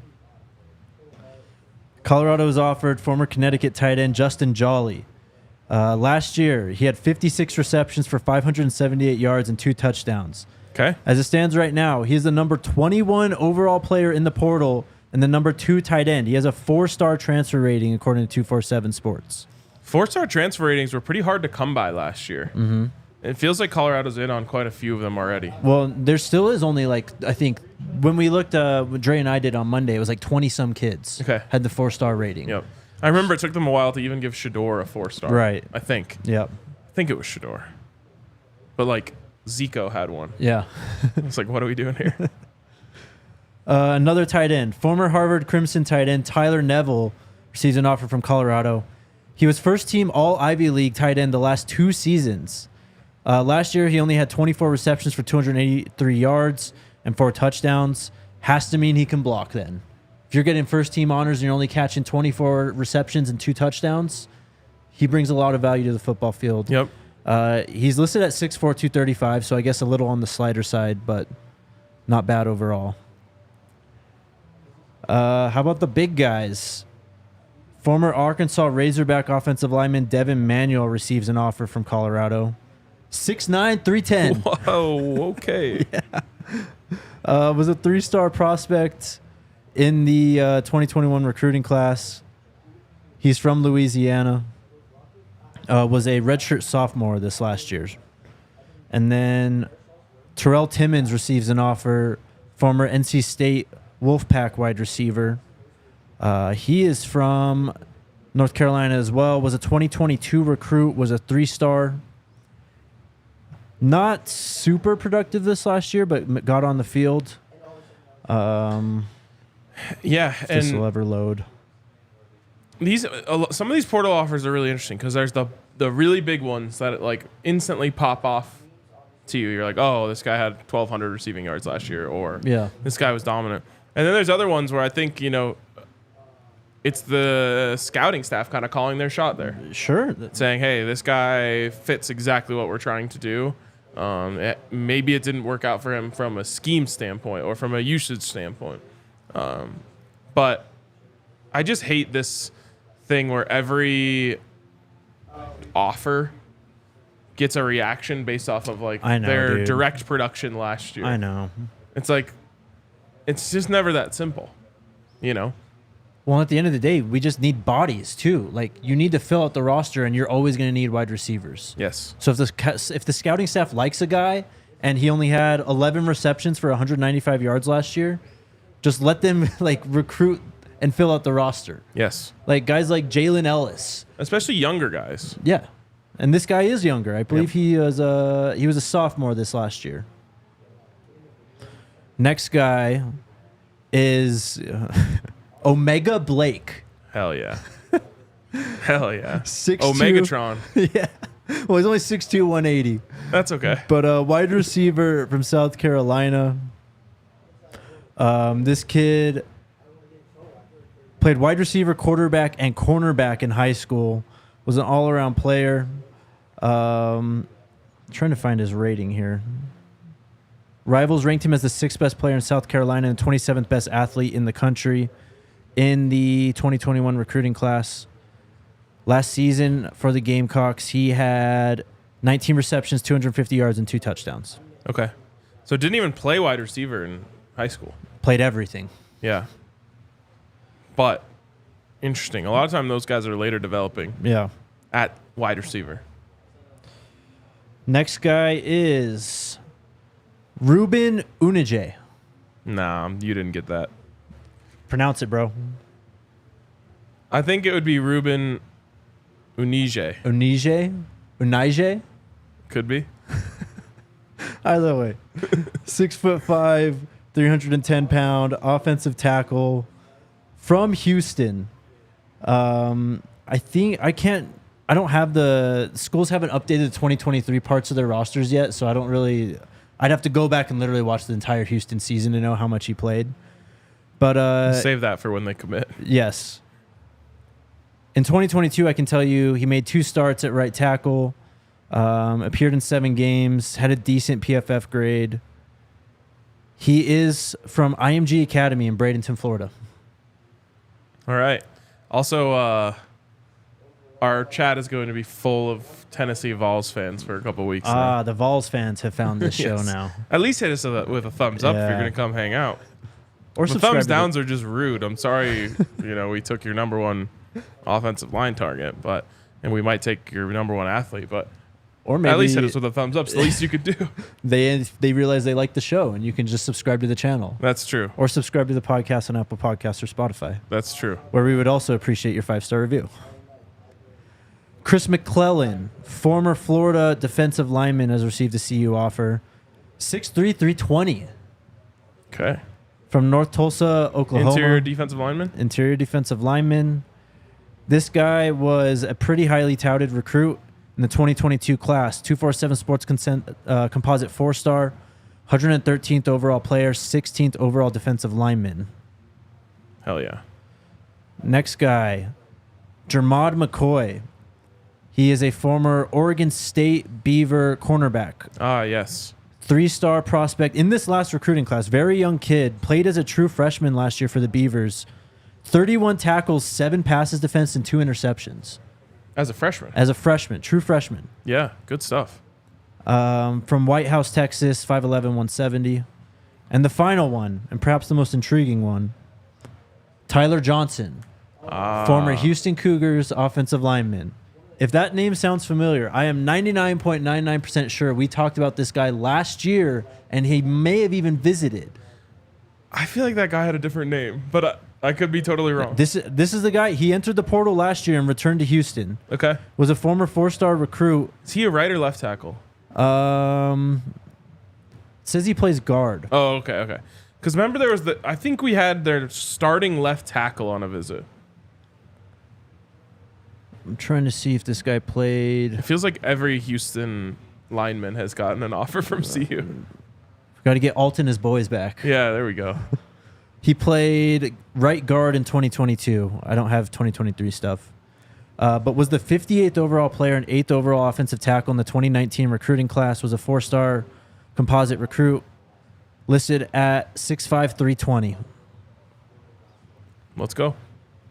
Colorado has offered former Connecticut tight end Justin Jolly. Last year, he had 56 receptions for 578 yards and 2 touchdowns. Okay. As it stands right now, he is the number 21 overall player in the portal and the number 2 tight end. He has a 4-star transfer rating according to 247 Sports. 4-star transfer ratings were pretty hard to come by last year. Mm-hmm. It feels like Colorado's in on quite a few of them already. Well, there still is only I think when we looked, what Dre and I did on Monday, it was 20-some kids had the 4-star rating. Yep. I remember it took them a while to even give Shador a 4-star. Right. I think. Yep. I think it was Shador. But Zico had one. Yeah. It's what are we doing here? Another tight end, former Harvard Crimson tight end Tyler Neville, receives an offer from Colorado. He was first-team All-Ivy League tight end the last 2 seasons. Last year, he only had 24 receptions for 283 yards and 4 touchdowns. Has to mean he can block then. If you're getting first-team honors and you're only catching 24 receptions and 2 touchdowns, he brings a lot of value to the football field. Yep. He's listed at 6'4", 235, so I guess a little on the slighter side, but not bad overall. How about the big guys? Former Arkansas Razorback offensive lineman Devin Manuel receives an offer from Colorado. 6'9", 310. Whoa, okay. Was a 3-star prospect in the 2021 recruiting class. He's from Louisiana. Was a redshirt sophomore this last year. And then Terrell Timmons receives an offer, former NC State Wolfpack wide receiver. He is from North Carolina as well. Was a 2022 recruit, was a 3-star. Not super productive this last year, but got on the field. Yeah, If this will and ever load. some of these portal offers are really interesting because there's the really big ones that like instantly pop off to you. You're like, oh, this guy had 1,200 receiving yards last year, or this guy was dominant. And then there's other ones where I think, it's the scouting staff kind of calling their shot there. Sure. Saying, hey, this guy fits exactly what we're trying to do. Maybe it didn't work out for him from a scheme standpoint or from a usage standpoint. But I just hate this thing where every offer gets a reaction based off of their direct production last year. I know. It's like, it's just never that simple, Well, at the end of the day, we just need bodies too. Like, you need to fill out the roster, and you're always going to need wide receivers. Yes. So if the scouting staff likes a guy and he only had 11 receptions for 195 yards last year, just let them recruit and fill out the roster. Yes. Like guys like Jalen Ellis, especially younger guys. Yeah, and this guy is younger. I believe he was a sophomore this last year. Next guy is Omega Blake. Hell yeah. Hell yeah. 6'2". Omegatron. Yeah. Well, he's only 6'2", 180. That's okay. But wide receiver from South Carolina. This kid played wide receiver, quarterback, and cornerback in high school. Was an all-around player. Trying to find his rating here. Rivals ranked him as the 6th best player in South Carolina and 27th best athlete in the country in the 2021 recruiting class. Last season for the Gamecocks, he had 19 receptions, 250 yards, and 2 touchdowns. Okay. So didn't even play wide receiver in high school. Played everything. Yeah. But interesting. A lot of time those guys are later developing. Yeah. At wide receiver. Next guy is Ruben Unije. Nah, you didn't get that. Pronounce it, bro. I think it would be Ruben Unije. Unije? Could be. Either way. 6'5", 310-pound offensive tackle from Houston. I don't have the schools haven't updated the 2023 parts of their rosters yet, so I'd have to go back and literally watch the entire Houston season to know how much he played. But save that for when they commit. Yes. In 2022, I can tell you he made 2 starts at right tackle, appeared in 7 games, had a decent PFF grade. He is from IMG Academy in Bradenton, Florida. All right. Also, our chat is going to be full of Tennessee Vols fans for a couple weeks. The Vols fans have found this show now. At least hit us with a thumbs up if you're going to come hang out. Or the thumbs downs are just rude. I'm sorry, we took your number 1 offensive line target, and we might take your number 1 athlete, but or maybe at least hit us with a thumbs up. It's the least you could do. They realize they like the show, and you can just subscribe to the channel. That's true. Or subscribe to the podcast on Apple Podcasts or Spotify. That's true. Where we would also appreciate your 5-star review. Chris McClellan, former Florida defensive lineman, has received a CU offer. 6'3", 320. Okay. From North Tulsa, Oklahoma. Interior defensive lineman. This guy was a pretty highly touted recruit in the 2022 class. 247 Sports Composite 4-star, 113th overall player, 16th overall defensive lineman. Hell yeah. Next guy, Jermod McCoy. He is a former Oregon State Beaver cornerback. Ah, yes. 3-star prospect in this last recruiting class. Very young kid. Played as a true freshman last year for the Beavers. 31 tackles, 7 passes defense, and 2 interceptions. As a freshman. As a freshman. True freshman. Yeah, good stuff. From White House, Texas, 5'11", 170. And the final one, and perhaps the most intriguing one, Tyler Johnson, former Houston Cougars offensive lineman. If that name sounds familiar, I am 99.99% sure we talked about this guy last year, and he may have even visited. I feel like that guy had a different name, but I could be totally wrong. This is the guy. He entered the portal last year and returned to Houston. Okay. Was a former 4-star recruit. Is he a right or left tackle? Says he plays guard. Oh, okay. Because remember I think we had their starting left tackle on a visit. I'm trying to see if this guy played. It feels like every Houston lineman has gotten an offer from CU. Got to get Alton his boys back. Yeah, there we go. He played right guard in 2022. I don't have 2023 stuff. But was the 58th overall player and 8th overall offensive tackle in the 2019 recruiting class. Was a 4-star composite recruit. Listed at 6'5", 320. Let's go.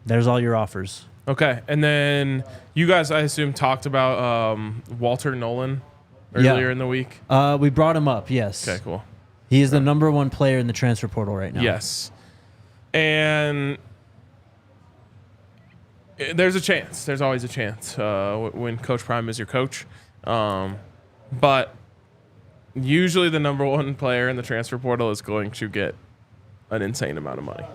There's all your offers. Okay, and then you guys, I assume, talked about Walter Nolan earlier in the week. We brought him up, yes. Okay, cool. He is the number 1 player in the transfer portal right now. Yes. And there's a chance. There's always a chance when Coach Prime is your coach. But usually the number 1 player in the transfer portal is going to get an insane amount of money.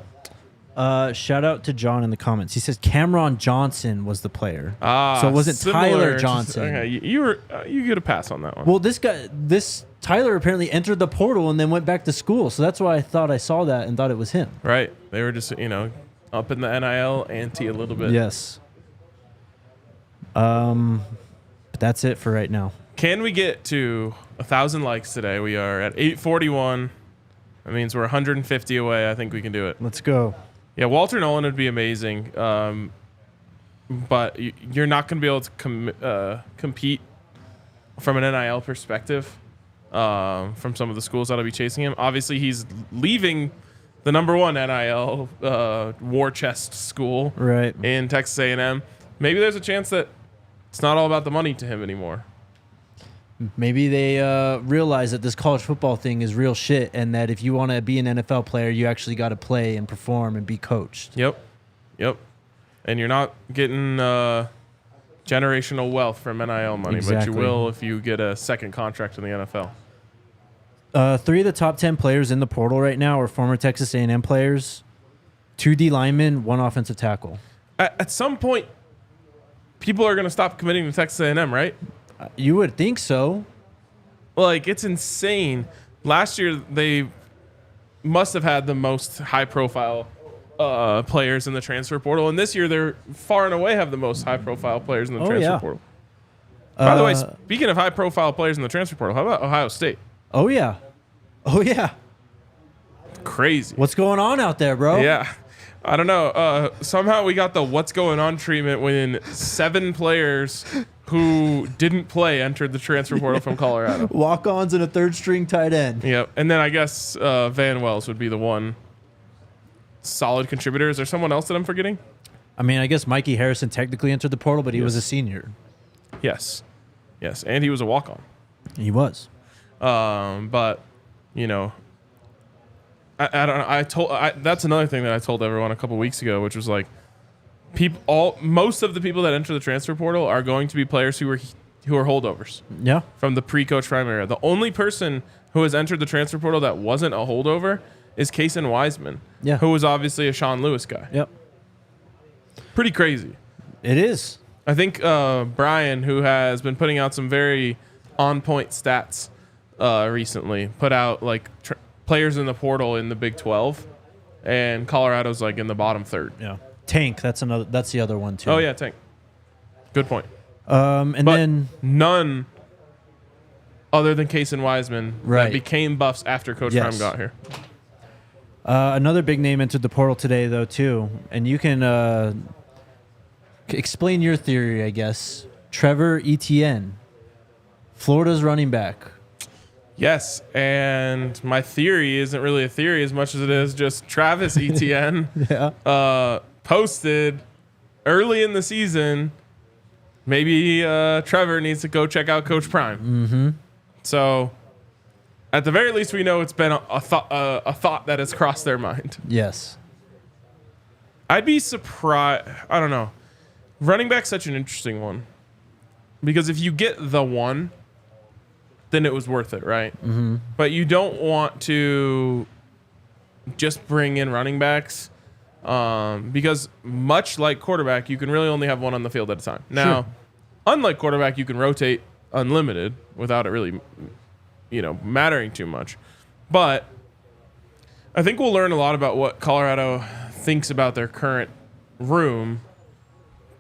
Shout out to John in the comments. He says Cameron Johnson was the player. So it wasn't Tyler Johnson. Okay, you get a pass on that one. Well, this Tyler apparently entered the portal and then went back to school. So that's why I thought I saw that and thought it was him. Right. They were just, up in the NIL ante a little bit. Yes. But that's it for right now. Can we get to 1,000 likes today? We are at 841. That means we're 150 away. I think we can do it. Let's go. Yeah, Walter Nolan would be amazing. But you're not going to be able to compete from an NIL perspective from some of the schools that'll be chasing him. Obviously, he's leaving the number 1 NIL war chest school in Texas A&M. Maybe there's a chance that it's not all about the money to him anymore. Maybe they realize that this college football thing is real shit and that if you want to be an NFL player, you actually got to play and perform and be coached. Yep. And you're not getting generational wealth from NIL money, but you will if you get a second contract in the NFL. 3 of the top 10 players in the portal right now are former Texas A&M players, 2 D linemen, 1 offensive tackle. At some point, people are going to stop committing to Texas A&M, right? You would think so. Like, it's insane. Last year, they must have had the most high-profile players in the transfer portal, and this year, they're far and away have the most high-profile players in the transfer portal. By the way, speaking of high-profile players in the transfer portal, how about Ohio State? Oh, yeah. Crazy. What's going on out there, bro? Yeah. I don't know. Somehow we got the what's going on treatment when 7 players who didn't play entered the transfer portal from Colorado. Walk-ons and a 3rd-string tight end. Yep. And then I guess Van Wells would be the one solid contributor. Is there someone else that I'm forgetting? I mean, I guess Mikey Harrison technically entered the portal, but he was a senior. Yes. And he was a walk-on. He was. But, I don't know. That's another thing that I told everyone a couple weeks ago, which was like, most of the people that enter the transfer portal are going to be players who are holdovers. Yeah. From the pre-coach prime era. The only person who has entered the transfer portal that wasn't a holdover is Kason Wiseman. Yeah. Who was obviously a Sean Lewis guy. Yep. Pretty crazy. It is. I think Brian, who has been putting out some very on-point stats recently, put out like players in the portal in the Big 12, and Colorado's like in the bottom 3rd. Yeah. Tank, that's the other one too. Oh yeah, Tank. Good point. But then none other than Kason Wiseman that became Buffs after Coach Prime got here. Another big name entered the portal today though too, and you can explain your theory, I guess. Trevor Etienne, Florida's running back. Yes, and my theory isn't really a theory as much as it is just Travis Etienne posted early in the season, maybe Trevor needs to go check out Coach Prime. Mm-hmm. So at the very least, we know it's been a thought that has crossed their mind. Yes. I'd be surprised. I don't know. Running back's such an interesting one. Because if you get the one, then it was worth it, right? Mm-hmm. But you don't want to just bring in running backs because much like quarterback, you can really only have one on the field at a time. Now, Sure. Unlike quarterback, you can rotate unlimited without it really, mattering too much. But I think we'll learn a lot about what Colorado thinks about their current room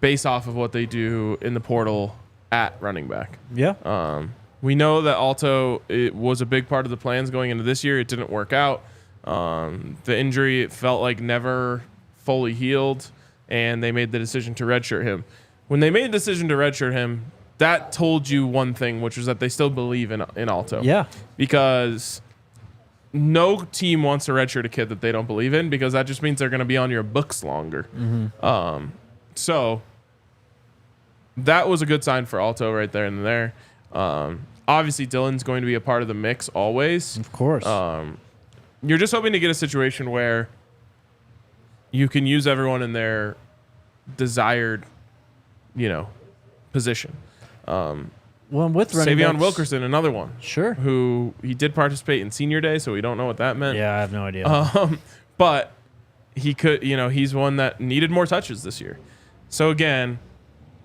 based off of what they do in the portal at running back. Yeah. We know that Alto, it was a big part of the plans going into this year. It didn't work out. The injury, it felt like never fully healed, and they made the decision to redshirt him. When they made the decision to redshirt him, that told you one thing, which was that they still believe in Alto. Yeah. Because no team wants to redshirt a kid that they don't believe in, because that just means they're going to be on your books longer. Mm-hmm. So that was a good sign for Alto right there and there. Obviously, Dylan's going to be a part of the mix always. Of course. You're just hoping to get a situation where you can use everyone in their desired, position. Well, with running Savion backs, Wilkerson, another one. Sure. Who he did participate in senior day, so we don't know what that meant. Yeah, I have no idea. But he could, he's one that needed more touches this year. So again,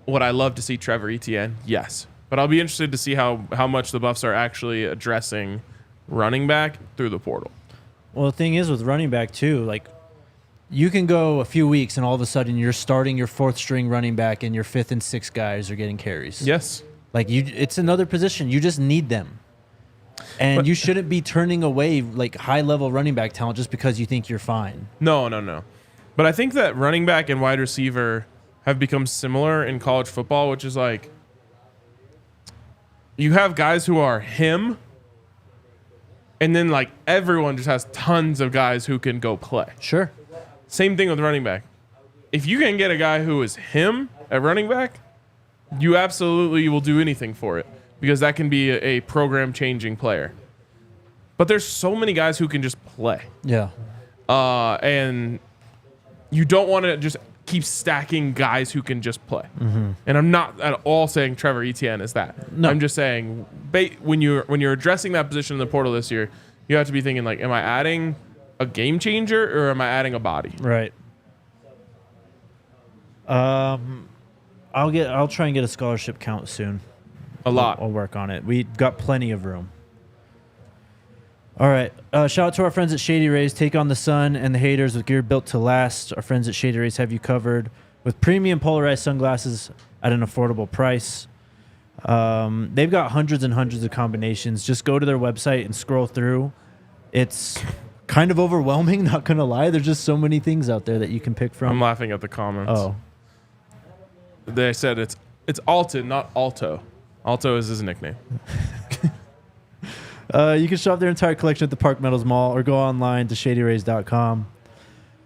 would I love to see Trevor Etienne? Yes. But I'll be interested to see how much the Buffs are actually addressing running back through the portal. Well, the thing is with running back too, like you can go a few weeks and all of a sudden you're starting your fourth string running back and your fifth and sixth guys are getting carries. Yes. Like it's another position. You just need them. And you shouldn't be turning away like high level running back talent just because you think you're fine. No. But I think that running back and wide receiver have become similar in college football, which is like you have guys who are him, and then like everyone just has tons of guys who can go play. Sure. Same thing with running back. If you can get a guy who is him at running back, you absolutely will do anything for it, because that can be a program-changing player. But there's so many guys who can just play. Yeah. And you don't want to just keep stacking guys who can just play. Mm-hmm. And I'm not at all saying Trevor Etienne is that. No. I'm just saying when you're addressing that position in the portal this year, you have to be thinking like, am I adding a game changer or am I adding a body? Right. I'll try and get a scholarship count soon. A lot. I'll work on it. We got plenty of room. All right. Shout out to our friends at Shady Rays. Take on the sun and the haters with gear built to last. Our friends at Shady Rays have you covered with premium polarized sunglasses at an affordable price. They've got hundreds and hundreds of combinations. Just go to their website and scroll through. It's kind of overwhelming, not going to lie. There's just so many things out there that you can pick from. I'm laughing at the comments. Oh. They said it's Alton, not Alto. Alto is his nickname. You can shop their entire collection at the Park Meadows Mall or go online to shadyrays.com.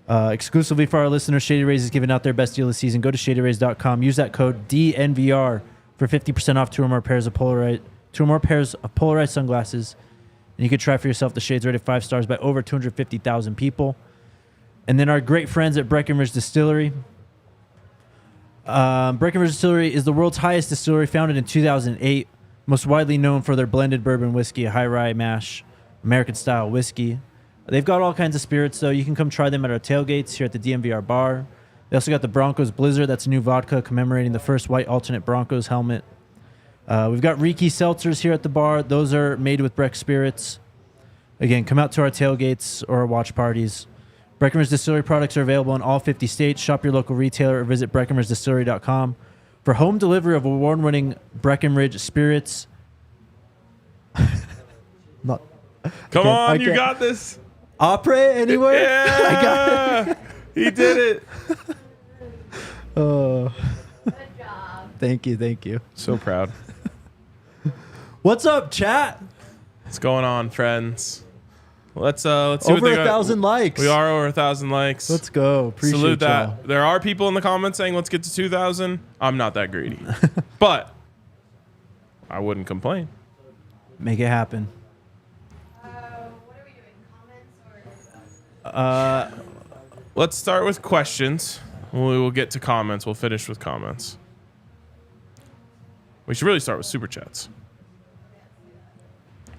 Exclusively for our listeners, Shady Rays is giving out their best deal of the season. Go to shadyrays.com. Use that code DNVR for 50% off two or more pairs of polarized sunglasses. And you can try for yourself the shades rated 5 stars by over 250,000 people. And then our great friends at Breckenridge Distillery. Breckenridge Distillery is the world's highest distillery, founded in 2008. Most widely known for their blended bourbon whiskey, high rye mash, American-style whiskey. They've got all kinds of spirits, though. You can come try them at our tailgates here at the DNVR bar. They also got the Broncos Blizzard. That's new vodka commemorating the first white alternate Broncos helmet. We've got Riki Seltzers here at the bar. Those are made with Breck spirits. Again, come out to our tailgates or our watch parties. Breckenridge Distillery products are available in all 50 states. Shop your local retailer or visit BreckenridgeDistillery.com for home delivery of award-winning Breckenridge spirits. Come on, you got this. Opera anywhere? Yeah, I got it. He did it. Oh, Good job. thank you. So proud. What's up, chat? What's going on, friends? Let's see Over what they got. 1,000 likes. We are over 1,000 likes. Let's go. Appreciate Salute that. y'all. There are people in the comments saying let's get to 2,000. I'm not that greedy, but I wouldn't complain. Make it happen. What are we doing? Comments or? Let's start with questions. We will get to comments. We'll finish with comments. We should really start with super chats.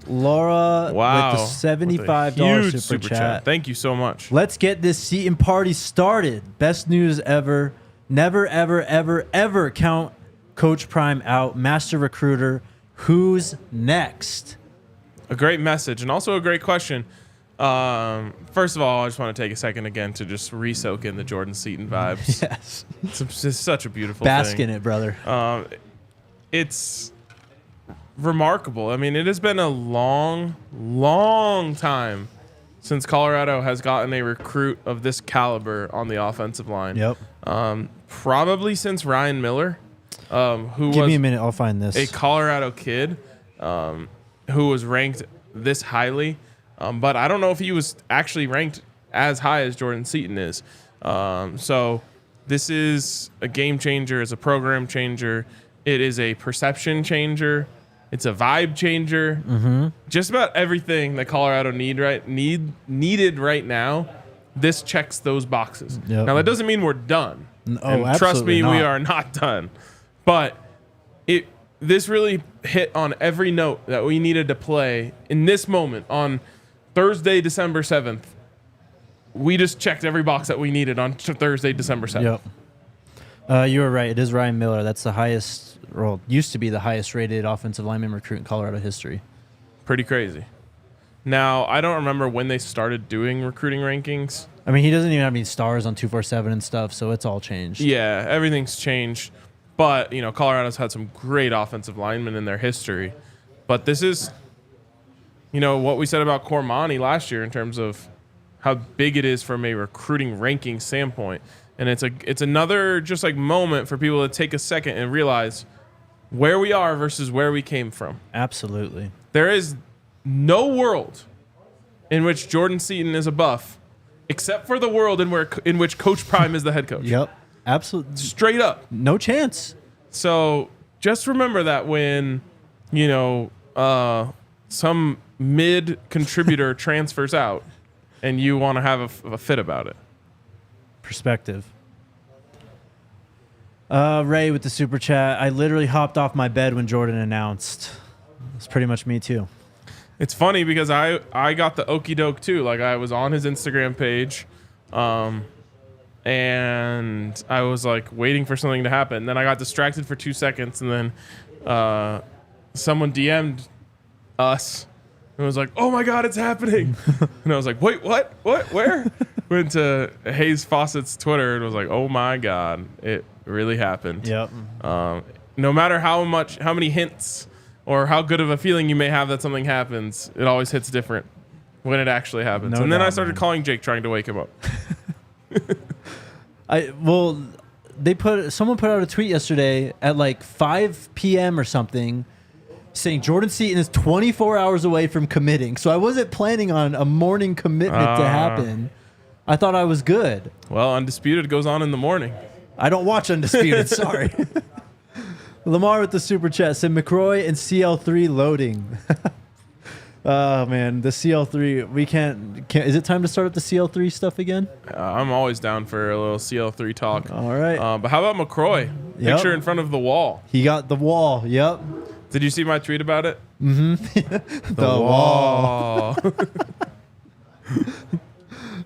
Laura Wow. with the $75 Huge super chat. Thank you so much. Let's get this Seaton party started. Best news ever. Never, ever, ever, ever count Coach Prime out. Master recruiter. Who's next? A great message and also a great question. First of all, I just want to take a second again to just re-soak in the Jordan Seaton vibes. Yes. It's just such a beautiful Bask thing. in it, brother. It's remarkable. I mean, it has been a long, long time since Colorado has gotten a recruit of this caliber on the offensive line. Yep. Probably since Ryan Miller, who Give was me a minute. I'll find this. a Colorado kid who was ranked this highly. But I don't know if he was actually ranked as high as Jordan Seaton is. So this is a game changer. It's a program changer. It is a perception changer. It's a vibe changer. Mm-hmm. Just about everything that Colorado needed right now, this checks those boxes. Yep. Now, that doesn't mean we're done. Oh, And trust absolutely me, we not. are not done. But this really hit on every note that we needed to play in this moment on Thursday, December 7th. We just checked every box that we needed on Thursday, December 7th. Yep. You were right. It is Ryan Miller. That's the highest, or used to be the highest rated offensive lineman recruit in Colorado history. Pretty crazy. Now, I don't remember when they started doing recruiting rankings. I mean, he doesn't even have any stars on 247 and stuff, so it's all changed. Yeah, everything's changed. But, Colorado's had some great offensive linemen in their history. But this is, what we said about Cormani last year in terms of how big it is from a recruiting ranking standpoint. And it's another just like moment for people to take a second and realize where we are versus where we came from. Absolutely. There is no world in which Jordan Seaton is a Buff, except for the world in which Coach Prime is the head coach. Yep. Absolutely. Straight up. No chance. So just remember that when, some mid contributor transfers out and you want to have a fit about it. Perspective. Ray with the super chat. I literally hopped off my bed when Jordan announced. It's pretty much me too. It's funny because I got the okie doke too. Like I was on his Instagram page, and I was like waiting for something to happen. Then I got distracted for 2 seconds, and then someone DM'd us and was like, "Oh my God, it's happening!" And I was like, "Wait, what? What? Where?" Went to Hayes Fawcett's Twitter and was like, "Oh my God, it really happened." Yep. No matter how many hints or how good of a feeling you may have that something happens, it always hits different when it actually happens. No and then I doubt, started man. calling Jake, trying to wake him up. Someone put out a tweet yesterday at like 5 p.m. or something saying Jordan Seaton is 24 hours away from committing. So I wasn't planning on a morning commitment to happen. I thought I was good. Well, Undisputed goes on in the morning. I don't watch Undisputed, sorry. Lamar with the super chat said McCroy and CL3 loading. Oh man, the CL3. We can't. Is it time to start up the CL3 stuff again? I'm always down for a little CL3 talk. All right. But how about McCroy? Yep. Picture in front of the wall. He got the wall. Yep. Did you see my tweet about it? The wall.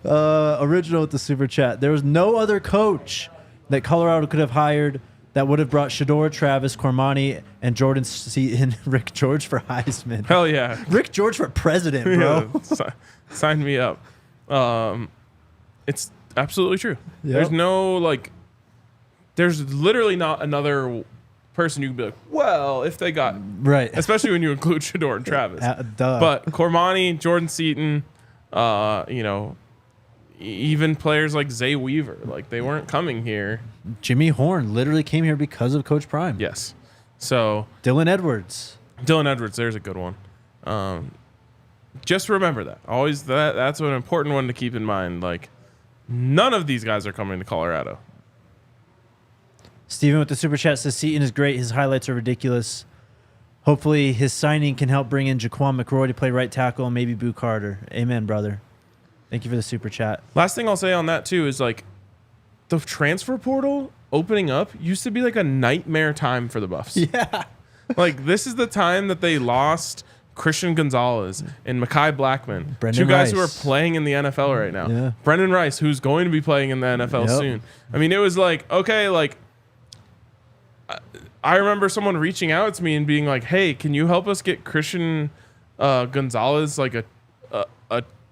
Original with the super chat. There was no other coach that Colorado could have hired that would have brought Shador, Travis, Cormani, and Jordan Seaton, Rick George for Heisman. Hell yeah. Rick George for president, bro. Yeah, sign me up. It's absolutely true. Yep. There's no there's literally not another person you can be like, well, if they got, Right. especially when you include Shador and Travis. Duh. But Cormani, Jordan Seaton, even players like Zay Weaver, they weren't coming here. Jimmy Horn literally came here because of Coach Prime. Yes. So Dylan Edwards. Dylan Edwards, there's a good one. just remember that. Always that's an important one to keep in mind. Like, none of these guys are coming to Colorado. Steven with the super chat says Seaton is great. His highlights are ridiculous. Hopefully his signing can help bring in Jaquan McRoy to play right tackle and maybe Boo Carter. Amen, brother. Thank you for the super chat. Last thing I'll say on that too is like the transfer portal opening up used to be like a nightmare time for the Buffs. Yeah. Like, this is the time that they lost Christian Gonzalez and Mekhi Blackman, Brendan two guys who are Rice. playing in the NFL right now. Yeah. Brendan Rice, who's going to be playing in the NFL Yep. soon. I mean, it was like, okay, like, I remember someone reaching out to me and being like, hey, can you help us get Christian Gonzalez like a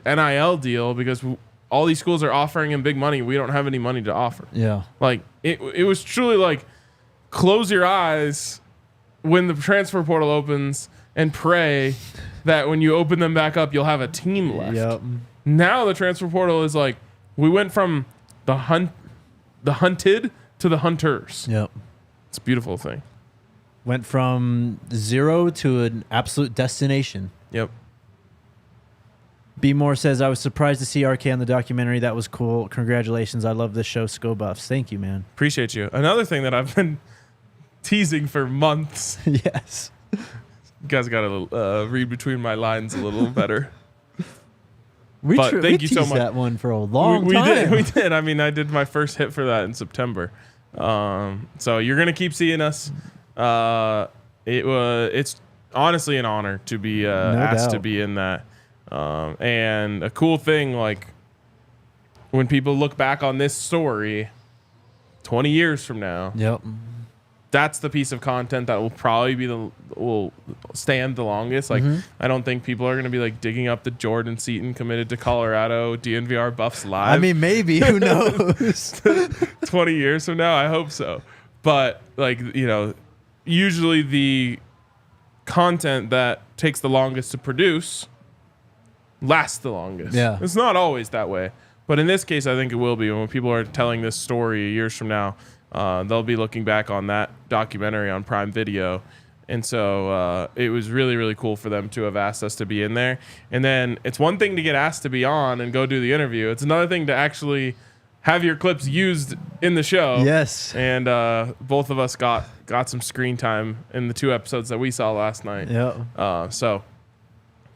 NIL deal, because all these schools are offering him big money. We don't have any money to offer. Yeah. Like, it was truly like, close your eyes when the transfer portal opens and pray that when you open them back up, you'll have a team left. Yep. Now the transfer portal is like, we went from the hunted to the hunters. Yep. It's a beautiful thing. Went from 0 to an absolute destination. Yep. B Moore says, I was surprised to see RK on the documentary. That was cool. Congratulations. I love this show. Sco Buffs. Thank you, man. Appreciate you. Another thing that I've been teasing for months. Yes. You guys got to read between my lines a little better. But thank you so teased much. that one for a long we time. We did. I mean, I did my first hit for that in September. So you're gonna keep seeing us. It's honestly an honor to be asked to be in that. And a cool thing, like, when people look back on this story 20 years from now, Yep. that's the piece of content that will probably be will stand the longest. Like, I don't think people are going to be like digging up the Jordan Seaton committed to Colorado DNVR Buffs live. I mean, maybe. Who knows? 20 years from now, I hope so. But, like, you know, usually the content that takes the longest to produce lasts the longest. Yeah. It's not always that way. But in this case, I think it will be. When people are telling this story years from now, they'll be looking back on that documentary on Prime Video. And so it was really, really cool for them to have asked us to be in there. And then it's one thing to get asked to be on and go do the interview. It's another thing to actually have your clips used in the show. Yes. And both of us got some screen time in the 2 episodes that we saw last night. Yep. So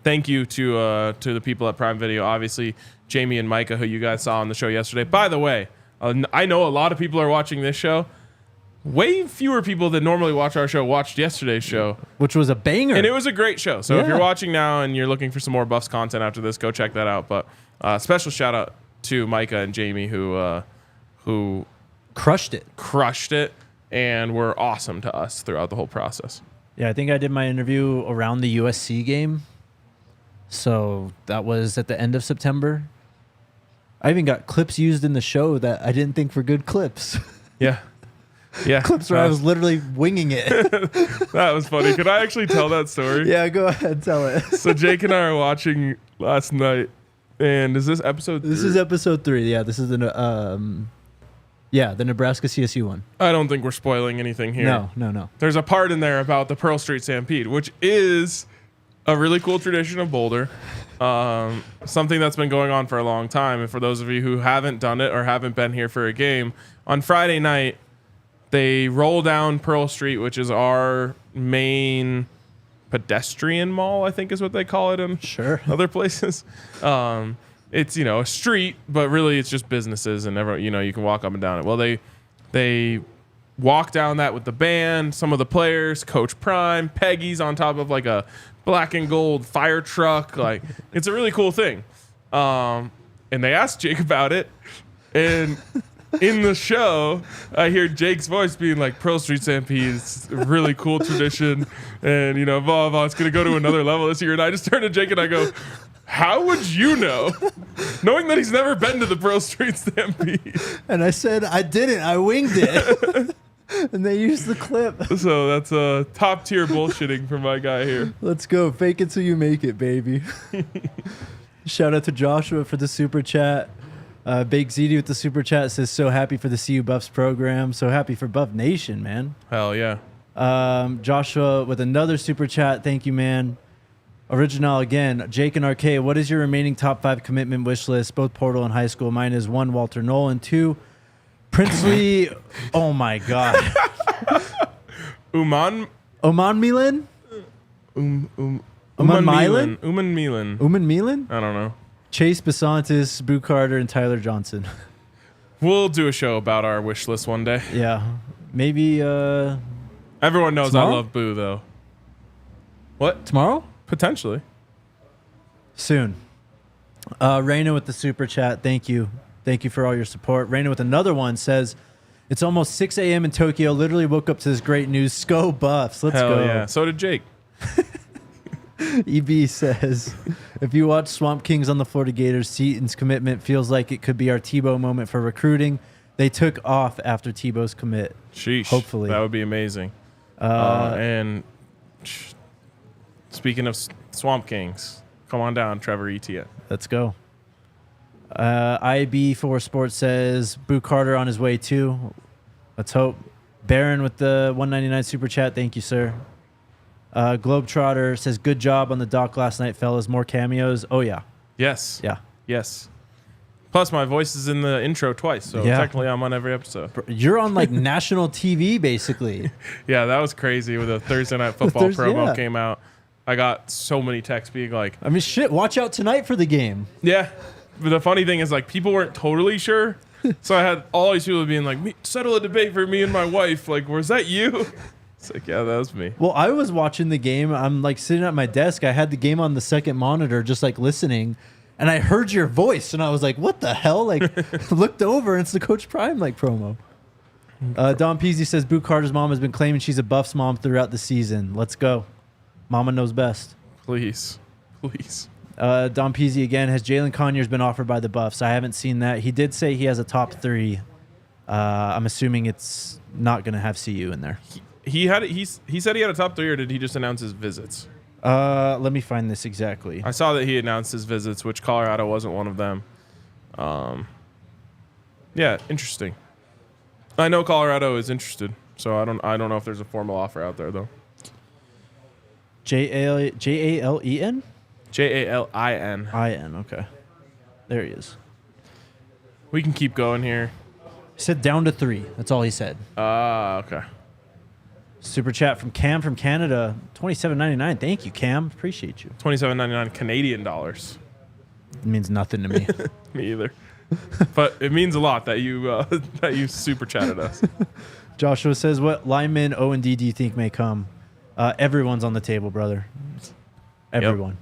thank you to the people at Prime Video. Obviously, Jamie and Micah, who you guys saw on the show yesterday. By the way, I know a lot of people are watching this show. Way fewer people that normally watch our show watched yesterday's show. Which was a banger. And it was a great show. So if Yeah. you're watching now and you're looking for some more Buffs content after this, go check that out. But special shout out to Micah and Jamie who crushed it. And were awesome to us throughout the whole process. Yeah, I think I did my interview around the USC game. So that was at the end of September. I even got clips used in the show that I didn't think were good clips. Yeah. Yeah. Clips where I was literally winging it. That was funny. Could I actually tell that story? Yeah, go ahead, tell it. So Jake and I are watching last night, and is this episode 3? This is episode 3. Yeah, this is the Nebraska CSU one. I don't think we're spoiling anything here. No. There's a part in there about the Pearl Street Stampede, which is a really cool tradition of Boulder. Something that's been going on for a long time. And for those of you who haven't done it or haven't been here for a game, on Friday night, they roll down Pearl Street, which is our main pedestrian mall, I think is what they call it in other places. It's, you know, a street, but really it's just businesses and everyone, you know, you can walk up and down it. Well, they walk down that with the band, some of the players, Coach Prime, Peggy's on top of like a black and gold fire truck. Like, it's a really cool thing. And they asked Jake about it. And in the show, I hear Jake's voice being like, Pearl Street Stampede is a really cool tradition. And, you know, blah, blah, it's going to go to another level this year. And I just turn to Jake and I go, how would you know? Knowing that he's never been to the Pearl Street Stampede. And I said, I didn't. I winged it. And they used the clip. So that's a top tier bullshitting for my guy here. Let's go. Fake it till you make it, baby. Shout out to Joshua for the super chat. Big ZD with the super chat says, so happy for the CU Buffs program. So happy for Buff Nation, man. Hell yeah. Joshua with another super chat. Thank you, man. Original again. Jake and RK, what is your remaining top 5 commitment wish list? Both portal and high school. Mine is 1, Walter Nolan. 2, Princely. Oh my God. Uman Milan? Uman Milan? Uman Milan. I don't know. Chase Basantis, Boo Carter, and Tyler Johnson. We'll do a show about our wish list one day. Yeah. Maybe Everyone knows tomorrow? I love Boo though. What? Tomorrow? Potentially. Soon. Raina with the super chat. Thank you. Thank you for all your support. Raina with another one says, it's almost 6 a.m. in Tokyo. Literally woke up to this great news. Sco Buffs. Let's Hell go. yeah. So did Jake. EB says, if you watch Swamp Kings on the Florida Gators, Seaton's commitment feels like it could be our Tebow moment for recruiting. They took off after Tebow's commit. Sheesh. Hopefully. That would be amazing. And speaking of Swamp Kings, come on down, Trevor Etienne. Let's go. IB4 Sports says, Boo Carter on his way too. Let's hope. Baron with the 199 super chat. Thank you, sir. Globetrotter says, good job on the doc last night, fellas. More cameos. Oh, yeah. Yes. Yeah. Yes. Plus, my voice is in the intro twice, so Yeah. technically I'm on every episode. You're on like national TV, basically. Yeah, that was crazy when the Thursday Night Football Thursday- promo yeah. came out. I got so many texts being like, I mean, shit, watch out tonight for the game. yeah. But the funny thing is, like, people weren't totally sure. So I had all these people being like, settle a debate for me and my wife. Like, was that you? It's like, yeah, that was me. Well, I was watching the game. I'm like sitting at my desk. I had the game on the second monitor, just like listening. And I heard your voice, and I was like, what the hell? Like, looked over, and it's the Coach Prime, like, promo. Don Peasy says, Boo Carter's mom has been claiming she's a Buffs mom throughout the season. Let's go. Mama knows best. Please. Please. Don Peasy again, has Jalen Conyers been offered by the Buffs? I haven't seen that. He did say he has a top 3. I'm assuming it's not going to have CU in there. He said he had a top 3, or did he just announce his visits? Let me find this exactly. I saw that he announced his visits, which Colorado wasn't one of them. Yeah, interesting. I know Colorado is interested, so I don't know if there's a formal offer out there though. Jalen? Jalin. IN, okay. There he is. We can keep going here. He said down to 3. That's all he said. Okay. Super chat from Cam from Canada, $27.99. Thank you, Cam. Appreciate you. $27.99 Canadian dollars. It means nothing to me. Me either. But it means a lot that you super chatted us. Joshua says, what lineman O&D do you think may come? Everyone's on the table, brother. Everyone.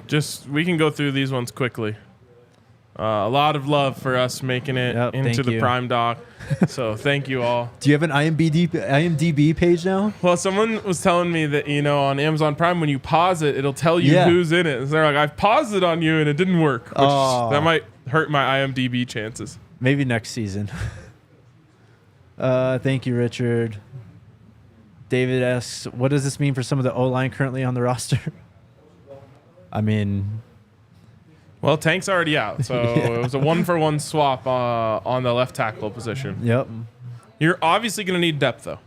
Just we can go through these ones quickly. A lot of love for us making it into the Prime Doc. So thank you all. Do you have an IMDb page now? Well, someone was telling me that, on Amazon Prime, when you pause it, it'll tell you who's in it. And they're like, I've paused it on you and it didn't work. Which that might hurt my IMDb chances. Maybe next season. Thank you, Richard. David asks, what does this mean for some of the O-line currently on the roster? I mean... Well, Tank's already out, so it was a 1-for-1 swap on the left tackle position. Yep. You're obviously going to need depth, though.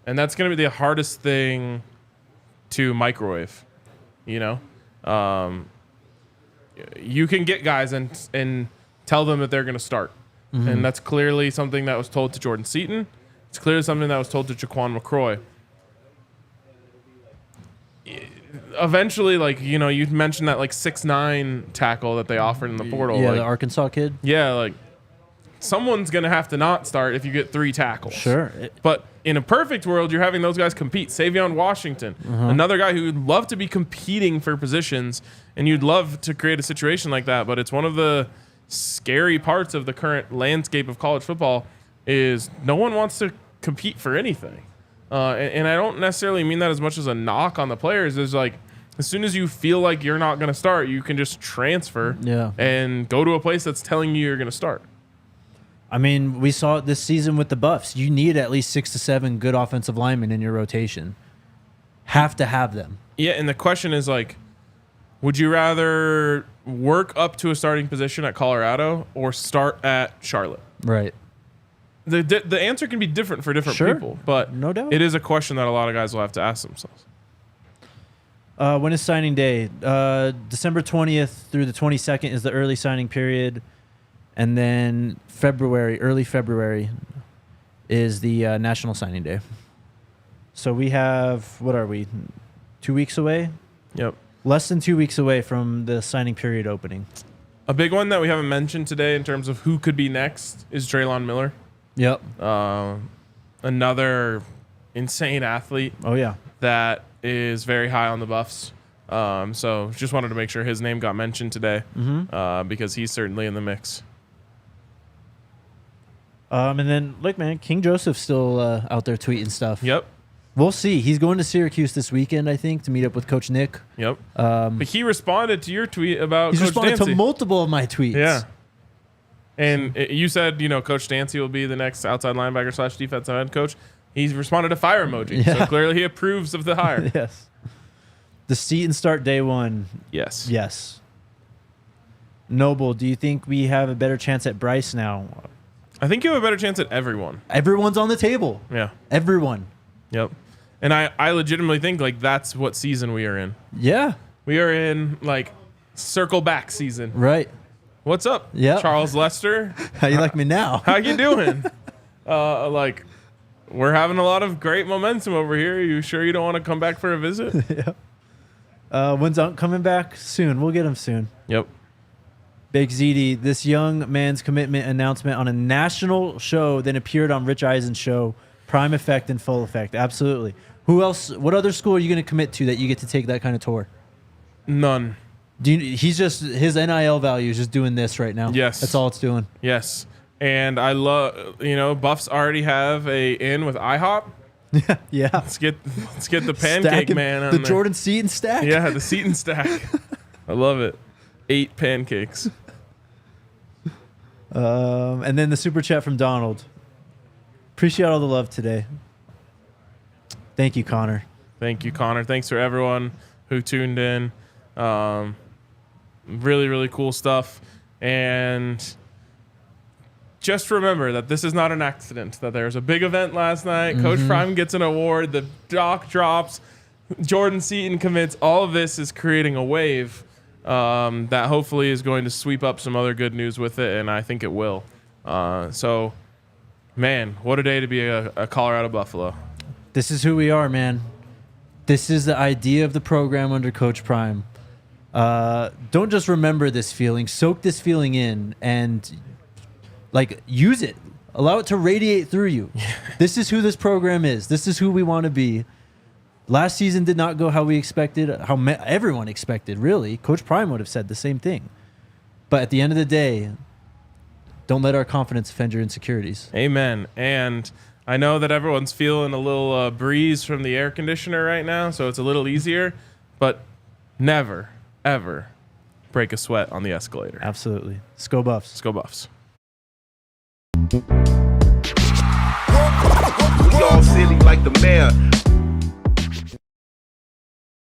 And that's going to be the hardest thing to microwave, You can get guys and tell them that they're going to start. Mm-hmm. And that's clearly something that was told to Jordan Seaton. It's clearly something that was told to Jaquan McCroy. Eventually, you mentioned that 6'9" tackle that they offered in the portal. Yeah, the Arkansas kid. Yeah, someone's going to have to not start if you get 3 tackles. Sure. But in a perfect world, you're having those guys compete. Savion Washington, another guy who would love to be competing for positions, and you'd love to create a situation like that. But it's one of the scary parts of the current landscape of college football is no one wants to compete for anything. And I don't necessarily mean that as much as a knock on the players. Is as soon as you feel like you're not going to start, you can just transfer and go to a place that's telling you you're going to start. I mean, we saw it this season with the Buffs. You need at least 6 to 7 good offensive linemen in your rotation. Have to have them. Yeah, and the question is would you rather work up to a starting position at Colorado or start at Charlotte? Right. the answer can be different for different Sure. people, but No doubt. it is a question that a lot of guys will have to ask themselves. When is signing day? December 20th through the 22nd is the early signing period. And then early February is the national signing day. So we have, what are we, 2 weeks away? Yep. Less than 2 weeks away from the signing period opening. A big one that we haven't mentioned today in terms of who could be next is Draylon Miller. Yep. Another insane athlete Oh, yeah. that is very high on the Buffs. So just wanted to make sure his name got mentioned today because he's certainly in the mix. And then, look, man, King Joseph's still out there tweeting stuff. Yep. We'll see. He's going to Syracuse this weekend, I think, to meet up with Coach Nick. Yep. But he responded to your tweet about He's Coach responded Dancy. to multiple of my tweets. Yeah. And you said, Coach Dancy will be the next outside linebacker / defensive head coach. He's responded to fire emoji. Yeah. So clearly he approves of the hire. Yes. The Seaton start day one. Yes. Yes. Noble, do you think we have a better chance at Bryce now? I think you have a better chance at everyone. Everyone's on the table. Yeah. Everyone. Yep. And I legitimately think that's what season we are in. Yeah. We are in circle back season. Right. What's up? Yep. Charles Lester. How you like me now? How you doing? We're having a lot of great momentum over here. You sure you don't want to come back for a visit? Yeah. When's Unc coming back? Soon. We'll get him soon. Yep. Big ZD, this young man's commitment announcement on a national show then appeared on Rich Eisen's show, Prime Effect and Full Effect. Absolutely. Who else? What other school are you going to commit to that you get to take that kind of tour? None. His NIL value is just doing this right now. Yes. That's all it's doing. Yes. And I love, Buffs already have a in with IHOP. Yeah. Let's get the pancake Stacking man on the there. Jordan Seaton stack. Yeah, the Seaton stack. I love it. 8 pancakes. And then the super chat from Donald. Appreciate all the love today. Thank you, Connor. Thank you, Connor. Thanks for everyone who tuned in. Really, really cool stuff. And just remember that this is not an accident, that there was a big event last night. Coach Prime gets an award. The doc drops. Jordan Seaton commits. All of this is creating a wave that hopefully is going to sweep up some other good news with it, and I think it will. So, man, what a day to be a Colorado Buffalo. This is who we are, man. This is the idea of the program under Coach Prime. Don't just remember this feeling. Soak this feeling in and use it. Allow it to radiate through you. This is who this program is. This is who we want to be. Last season did not go how we expected, everyone expected, really. Coach Prime would have said the same thing. But at the end of the day, don't let our confidence offend your insecurities. Amen. And I know that everyone's feeling a little breeze from the air conditioner right now, so it's a little easier. But never, ever break a sweat on the escalator. Absolutely. Let's go Buffs. Let's go Buffs. We all silly like the mayor.